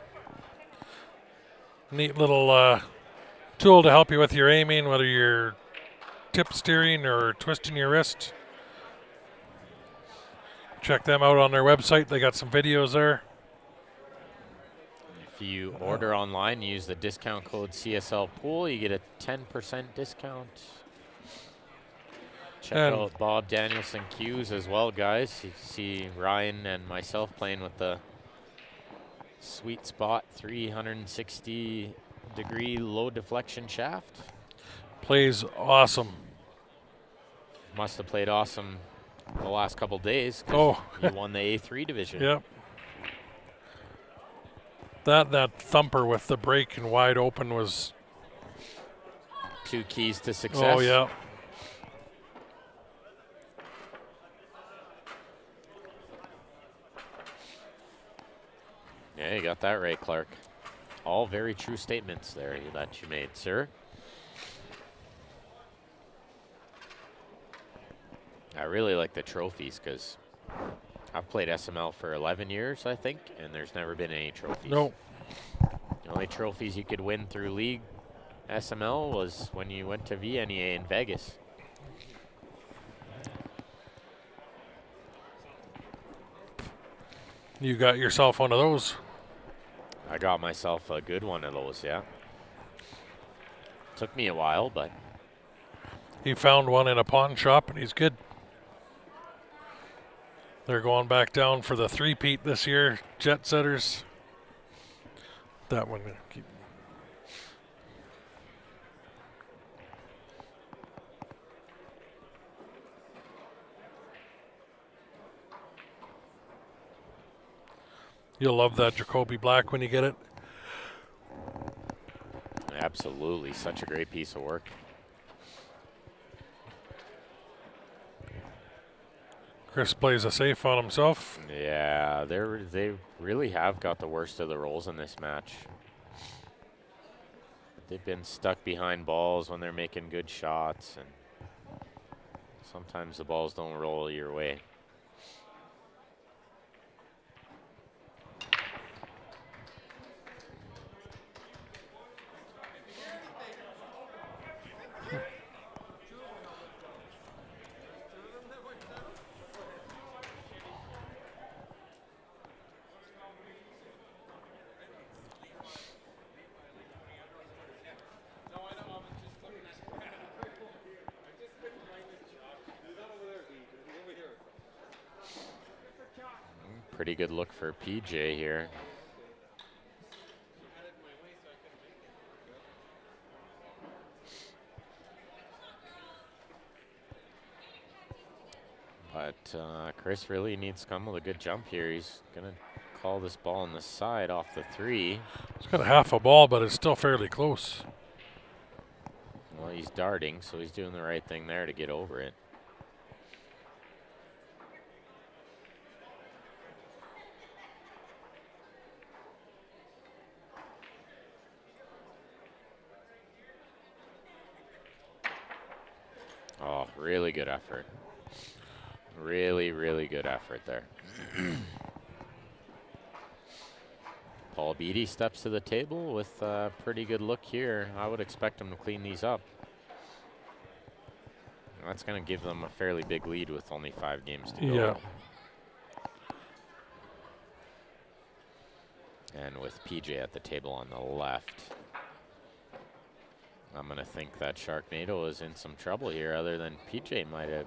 Neat little tool to help you with your aiming, whether you're tip steering or twisting your wrist. Check them out on their website. They got some videos there. If you order online, use the discount code CSL Pool, you get a 10% discount. Check out Bob Danielson Cues as well, guys. You see Ryan and myself playing with the Sweet Spot 360-degree low deflection shaft. Plays awesome. Must have played awesome the last couple days. Oh, you won the A3 division. Yep. That thumper with the break and wide open was 2 keys to success. Oh yeah. Yeah, you got that right, Clark. All very true statements there that you made, sir. I really like the trophies because I've played SML for 11 years, I think, and there's never been any trophies. No. The only trophies you could win through League SML was when you went to VNEA in Vegas. You got yourself one of those. I got myself a good one of those, yeah. Took me a while, but He found one in a pawn shop and he's good. They're going back down for the three-peat this year, Jet Setters. That one. You'll love that Jacoby Black when you get it. absolutely such a great piece of work. Chris plays a safe on himself. Yeah, they really have got the worst of the rolls in this match. They've been stuck behind balls when they're making good shots, and sometimes the balls don't roll your way. Pretty good look for PJ here. But Chris really needs to come with a good jump here. He's going to call this ball on the side off the 3. He's got a half a ball, but it's still fairly close. Well, he's darting, so he's doing the right thing there to get over it. Oh, really good effort. Really, really good effort there. Paul Beattie steps to the table with a pretty good look here. I would expect him to clean these up. That's going to give them a fairly big lead with only 5 games to go. Yeah. And with PJ at the table on the left, I'm going to think that Sharknado is in some trouble here, other than PJ might have.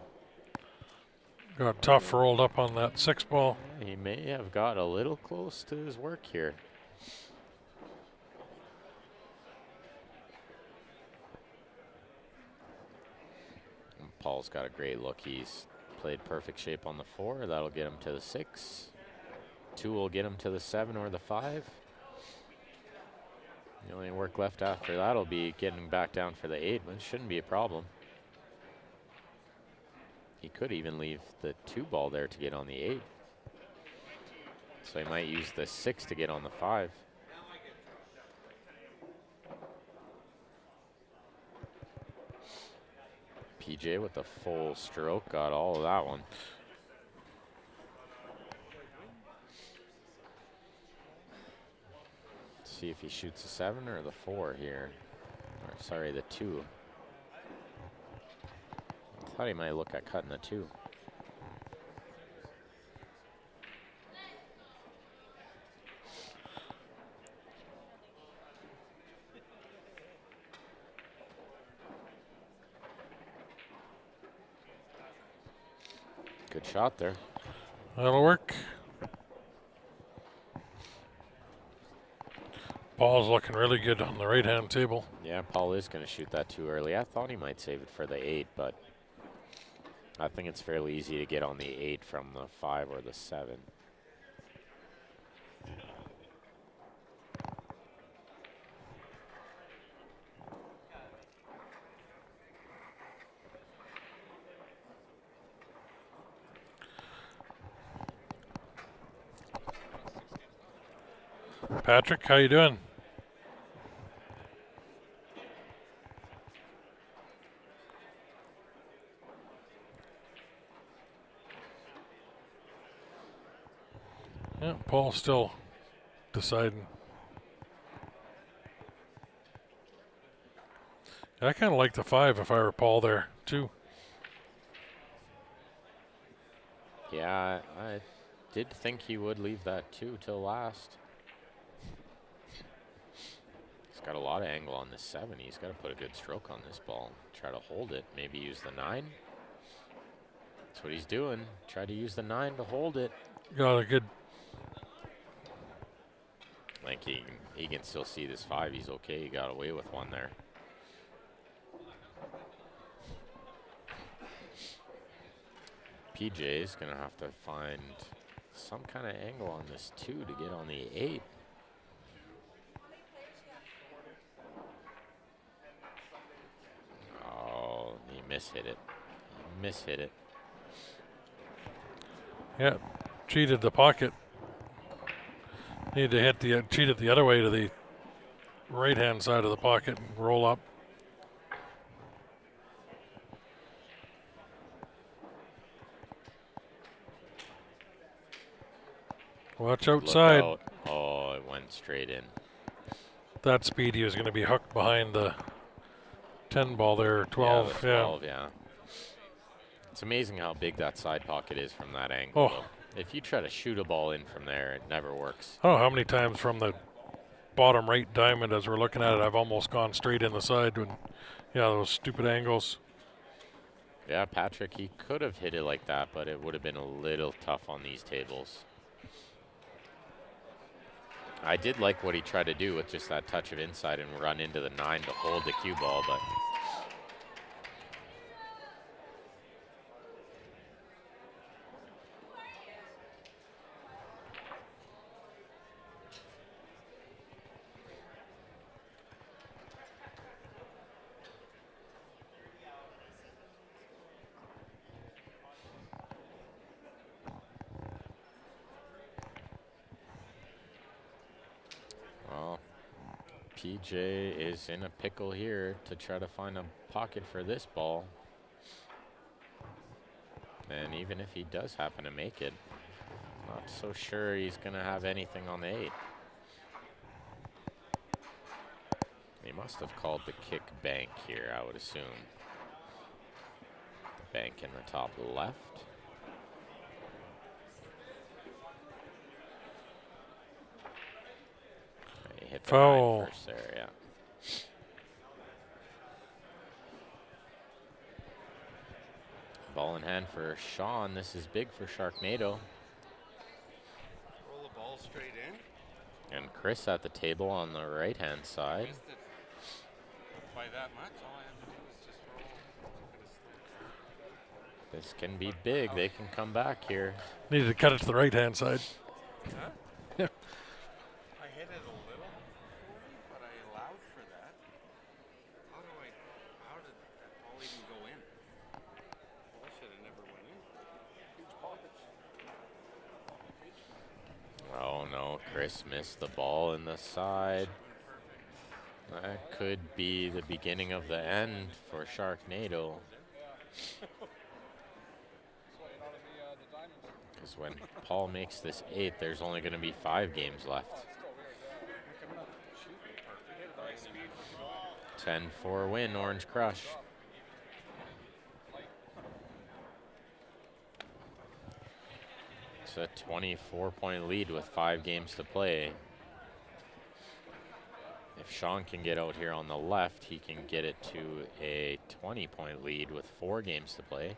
Got tough rolled up on that 6 ball. Yeah, he may have got a little close to his work here. And Paul's got a great look. He's played perfect shape on the 4. That'll get him to the 6. 2 will get him to the 7 or the 5. The only work left after that will be getting back down for the 8, but it shouldn't be a problem. He could even leave the 2 ball there to get on the 8. So he might use the 6 to get on the 5. PJ with the full stroke, got all of that one. See if he shoots a 7 or the 4 here. Or sorry, the 2. I thought he might look at cutting the 2. Good shot there. That'll work. Paul's looking really good on the right-hand table. Yeah, Paul is going to shoot that too early. I thought he might save it for the 8, but I think it's fairly easy to get on the 8 from the 5 or the 7. Patrick, how you doing? Yeah, Paul's still deciding. I kind of like the 5 if I were Paul there, too. Yeah, I did think he would leave that 2 till last. He's got a lot of angle on this 7. He's got to put a good stroke on this ball. Try to hold it. Maybe use the 9. That's what he's doing. Try to use the 9 to hold it. Got a good. I think he can still see this 5. He's okay. He got away with one there. PJ is going to have to find some kind of angle on this 2 to get on the 8. Oh, he mishit it. He mishit it. Yeah, cheated the pocket. Need to hit the cheat it the other way to the right-hand side of the pocket and roll up. Watch outside. Look out. Oh, it went straight in. That speed, he was going to be hooked behind the 10 ball there, 12. Yeah, the 12, yeah. It's amazing how big that side pocket is from that angle. Oh. If you try to shoot a ball in from there, it never works. I don't know how many times from the bottom right diamond as we're looking at it, I've almost gone straight in the side when, yeah, those stupid angles. Yeah, Patrick, he could have hit it like that, but it would have been a little tough on these tables. I did like what he tried to do with just that touch of inside and run into the 9 to hold the cue ball, but well, PJ is in a pickle here to try to find a pocket for this ball. And even if he does happen to make it, not so sure he's going to have anything on the 8. He must have called the kick bank here, I would assume. The bank in the top left. He hit the 9 first there, yeah. Ball in hand for Sean. This is big for Sharknado. Roll the ball straight in. And Chris at the table on the right-hand side. Missed it by that much. All I have to do is just roll. This can be big. They can come back here. Needed to cut it to the right-hand side. Huh? Yeah. I hit it a little, but I allowed for that. How did that ball even go in? Ball should have never went in. Huge pockets. Oh no, Chris missed the ball in the side. That could be the beginning of the end for Sharknado. Because when Paul makes this 8, there's only going to be 5 games left. 10-4 win, Orange Crush. It's a 24-point lead with 5 games to play. If Sean can get out here on the left, he can get it to a 20-point lead with 4 games to play.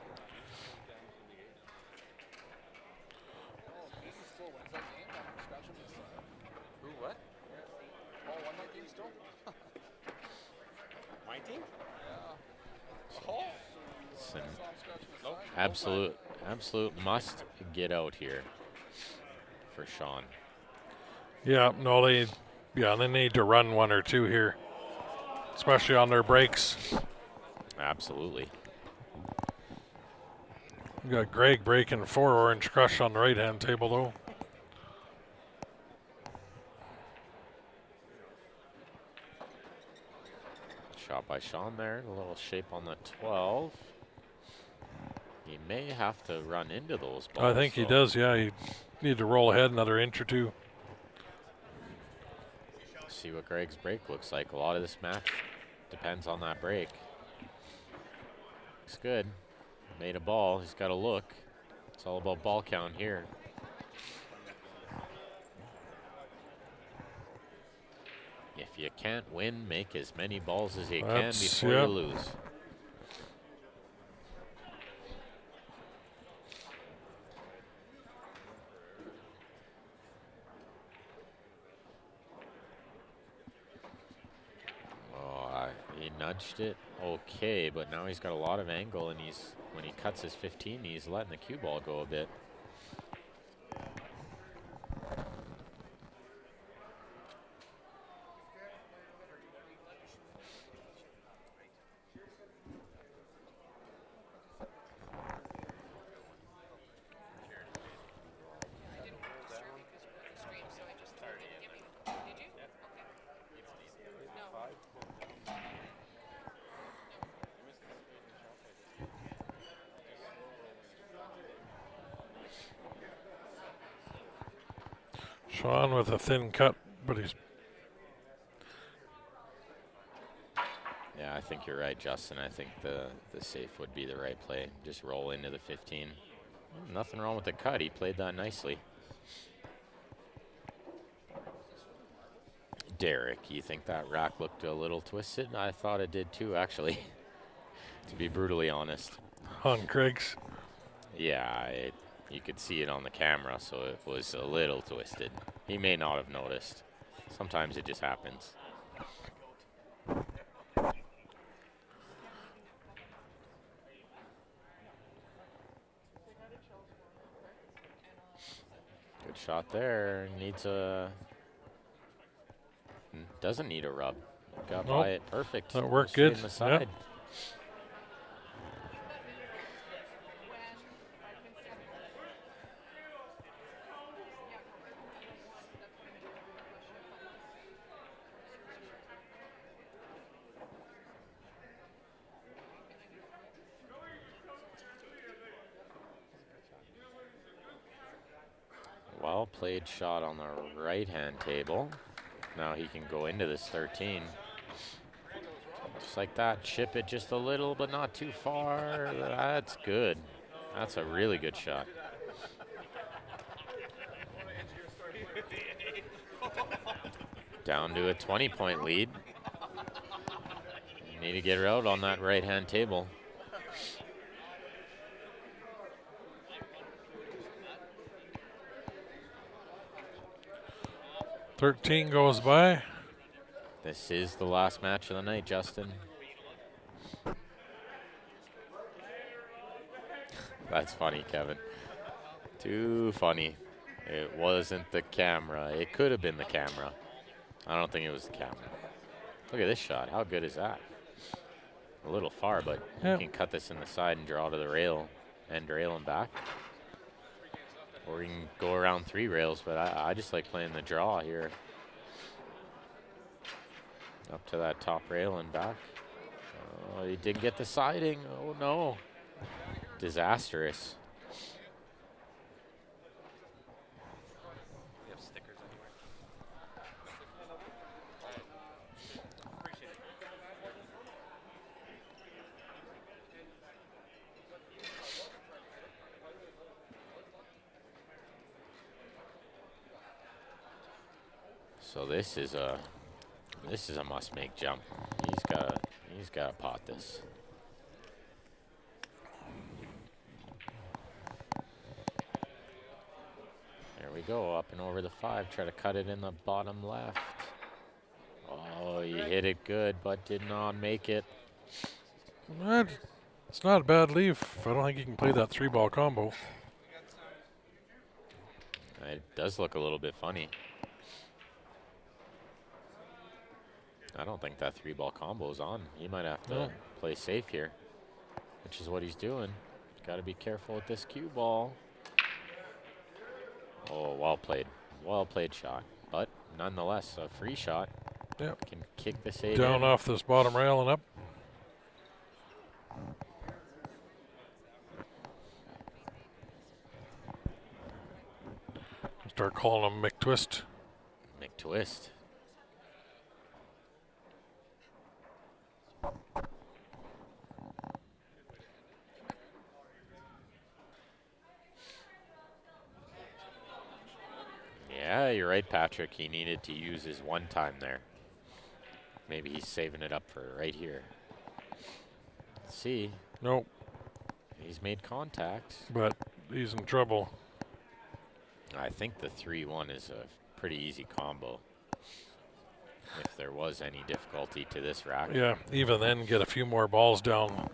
Who, what? My team? It's an absolute must get out here for Sean. Yeah, no, they need to run 1 or 2 here, especially on their breaks. Absolutely. We got Greg breaking 4 Orange Crush on the right-hand table, though. Shot by Sean there, a little shape on the 12. He may have to run into those balls. I think he does, yeah. You need to roll ahead another inch or 2. See what Greg's break looks like. A lot of this match depends on that break. Looks good. Made a ball. He's got to look. It's all about ball count here. If you can't win, make as many balls as you can before you lose. He nudged it okay, but now he's got a lot of angle, and when he cuts his 15, he's letting the cue ball go a bit. Sean with a thin cut, but he's Yeah, I think you're right, Justin. I think the safe would be the right play. Just roll into the 15. Nothing wrong with the cut. He played that nicely. Derek, you think that rack looked a little twisted? I thought it did too, actually, to be brutally honest. on Craig's. Yeah, you could see it on the camera, so it was a little twisted. He may not have noticed. Sometimes it just happens. Good shot there. Needs a... Doesn't need a rub. Got Nope. by it perfect. That worked Straight good. in the side. Yep. Well played shot on the right-hand table. Now he can go into this 13. Just like that, chip it just a little, but not too far. That's good. That's a really good shot. Down to a 20-point lead. Need to get her out on that right-hand table. "13 goes by. This is the last match of the night, Justin. That's funny, Kevin. Too funny. It wasn't the camera. It could have been the camera. I don't think it was the camera. Look at this shot. How good is that? A little far, but you can cut this in the side and draw to the rail, end rail and back. Or you can go around 3 rails, but I just like playing the draw here. Up to that top rail and back. Oh, he didn't get the siding. Oh, no. Disastrous. You have stickers anywhere? Appreciate it. So this is a must-make jump. He's gotta pot this. There we go, up and over the 5. Try to cut it in the bottom left. Oh, you hit it good, but did not make it. It's not a bad leave. I don't think you can play that 3-ball combo. It does look a little bit funny. I don't think that 3-ball combo's on. He might have to play safe here, which is what he's doing. Got to be careful with this cue ball. Oh, well played. Well played shot. But nonetheless, a free shot. Yep. Can kick this 8 Down in. off this bottom rail and up. Start calling him McTwist. McTwist. Yeah, you're right, Patrick. He needed to use his one time there. Maybe he's saving it up for right here. Let's see. Nope, He's made contact. but he's in trouble. I think the 3-1 is a pretty easy combo. If there was any difficulty to this rack. Yeah, even then, get a few more balls down.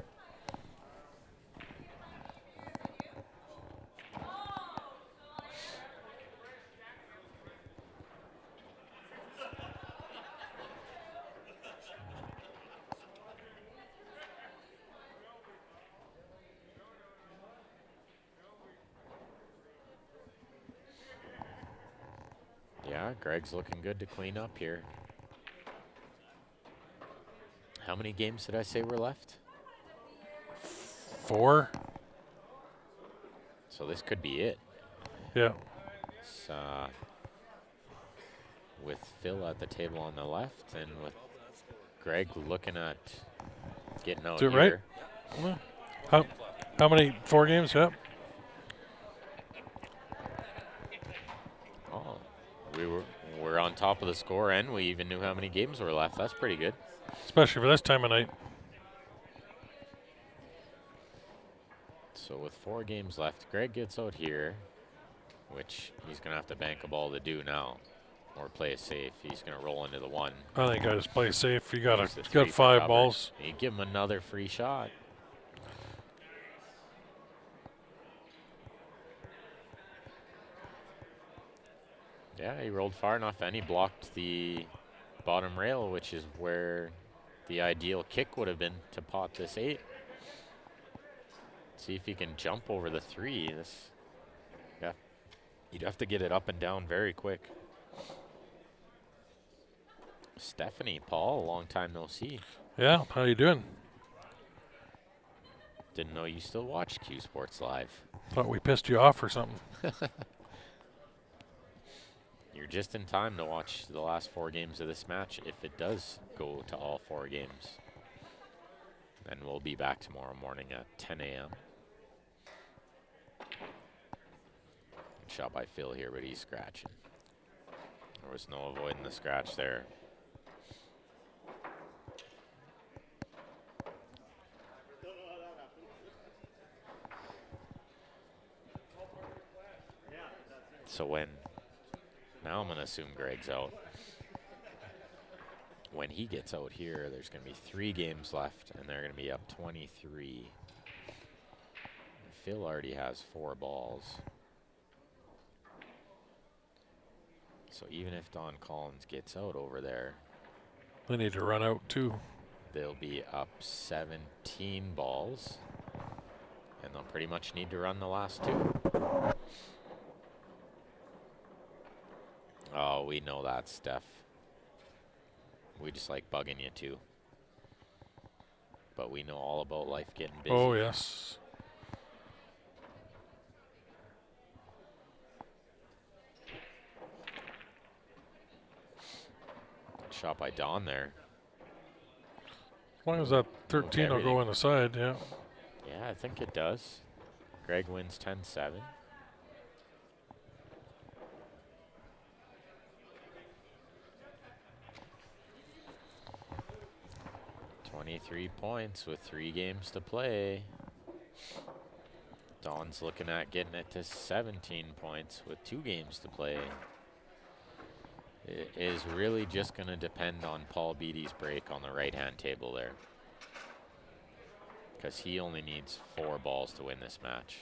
Yeah, Greg's looking good to clean up here. How many games did I say were left? 4. So this could be it. Yeah. It's, with Phil at the table on the left and with Greg looking at getting out Is it right? here. Well, how many? 4 games? Yep. Oh, we're on top of the score, and we even knew how many games were left. That's pretty good. Especially for this time of night. So with 4 games left, Greg gets out here, which he's going to have to bank a ball to do now, or play it safe. He's going to roll into the 1. I think I just play safe. You got Use the got 3 for 5 cover. balls. You give him another free shot. Yeah, he rolled far enough, and he blocked the bottom rail, which is where the ideal kick would have been to pot this 8. See if he can jump over the 3. Yeah, you'd have to get it up and down very quick. Stephanie, Paul, long time no see. Yeah, how you doing? Didn't know you still watch Q Sports Live. Thought we pissed you off or something. You're just in time to watch the last 4 games of this match if it does go to all 4 games. And we'll be back tomorrow morning at 10 a.m. Shot by Phil here, but he's scratching. There was no avoiding the scratch there. So now I'm going to assume Greg's out. When he gets out here, there's going to be 3 games left, and they're going to be up 23. Phil already has 4 balls. So even if Don Collins gets out over there, They need to run out too. they'll be up 17 balls, and they'll pretty much need to run the last 2. Oh, we know that, Steph. We just like bugging you too. But we know all about life getting busy. Oh, yes. Shot by Don there. As long as that 13 will go in the side, yeah. Yeah, I think it does. Greg wins 10-7. 23 points with 3 games to play. Don's looking at getting it to 17 points with 2 games to play. It is really just going to depend on Paul Beatty's break on the right-hand table there, because he only needs 4 balls to win this match.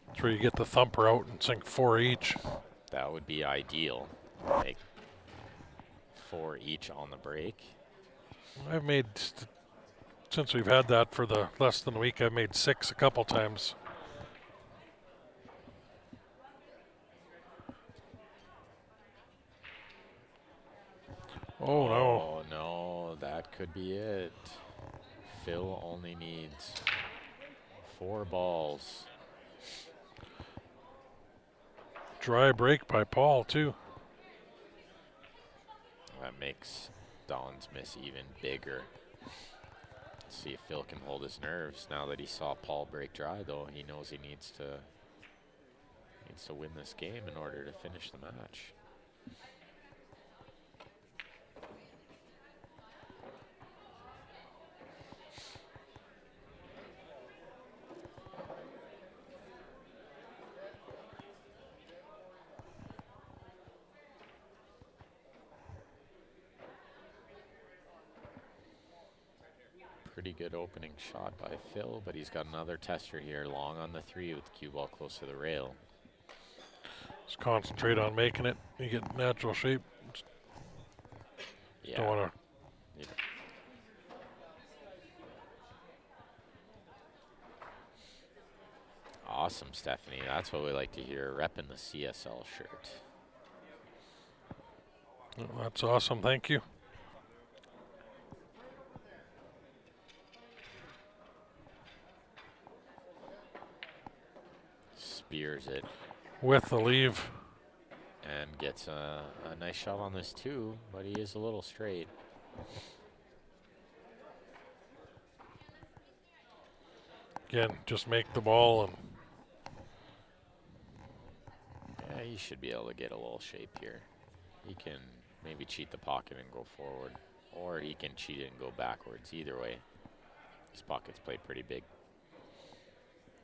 That's where you get the thumper out and sink 4 each. That would be ideal. Make 4 each on the break. I've made, since we've had that for the less than a week, I've made 6 a couple times. Oh, no. Oh, no, that could be it. Phil only needs 4 balls. Dry break by Paul, too. That makes Don's miss even bigger. Let's see if Phil can hold his nerves. Now that he saw Paul break dry, though, he knows he needs to win this game in order to finish the match. Pretty good opening shot by Phil, but he's got another tester here, long on the 3 with the cue ball close to the rail. Just concentrate on making it. You get natural shape. Yeah. Don't want to. Yeah. Awesome, Stephanie. That's what we like to hear. Repping the CSL shirt. That's awesome. Thank you. Spears it. With the leave. And gets a nice shot on this too, but he is a little straight. Again, just make the ball and Yeah, he should be able to get a little shape here. He can maybe cheat the pocket and go forward, or he can cheat it and go backwards. Either way, his pocket's played pretty big.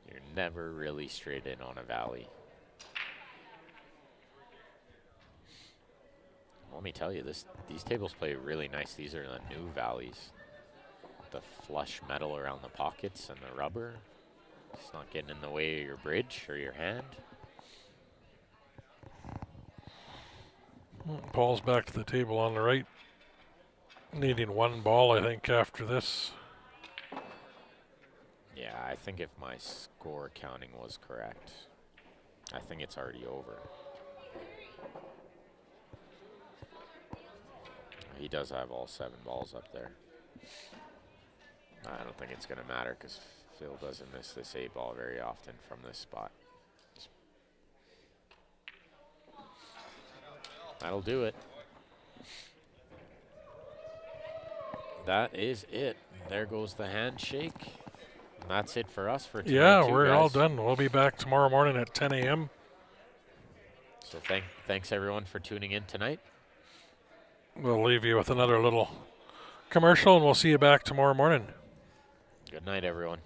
You're never really straight in on a valley. Let me tell you, these tables play really nice. These are the new valleys. The flush metal around the pockets and the rubber. It's not getting in the way of your bridge or your hand. Paul's back to the table on the right. Needing one ball, I think, after this. Yeah, I think if my score counting was correct, I think it's already over. He does have all 7 balls up there. I don't think it's going to matter because Phil doesn't miss this 8 ball very often from this spot. That'll do it. That is it. There goes the handshake. And that's it for us for tonight. Yeah, too, we're guys. all done. We'll be back tomorrow morning at 10 a.m. So thanks everyone for tuning in tonight. We'll leave you with another little commercial, and we'll see you back tomorrow morning. Good night, everyone.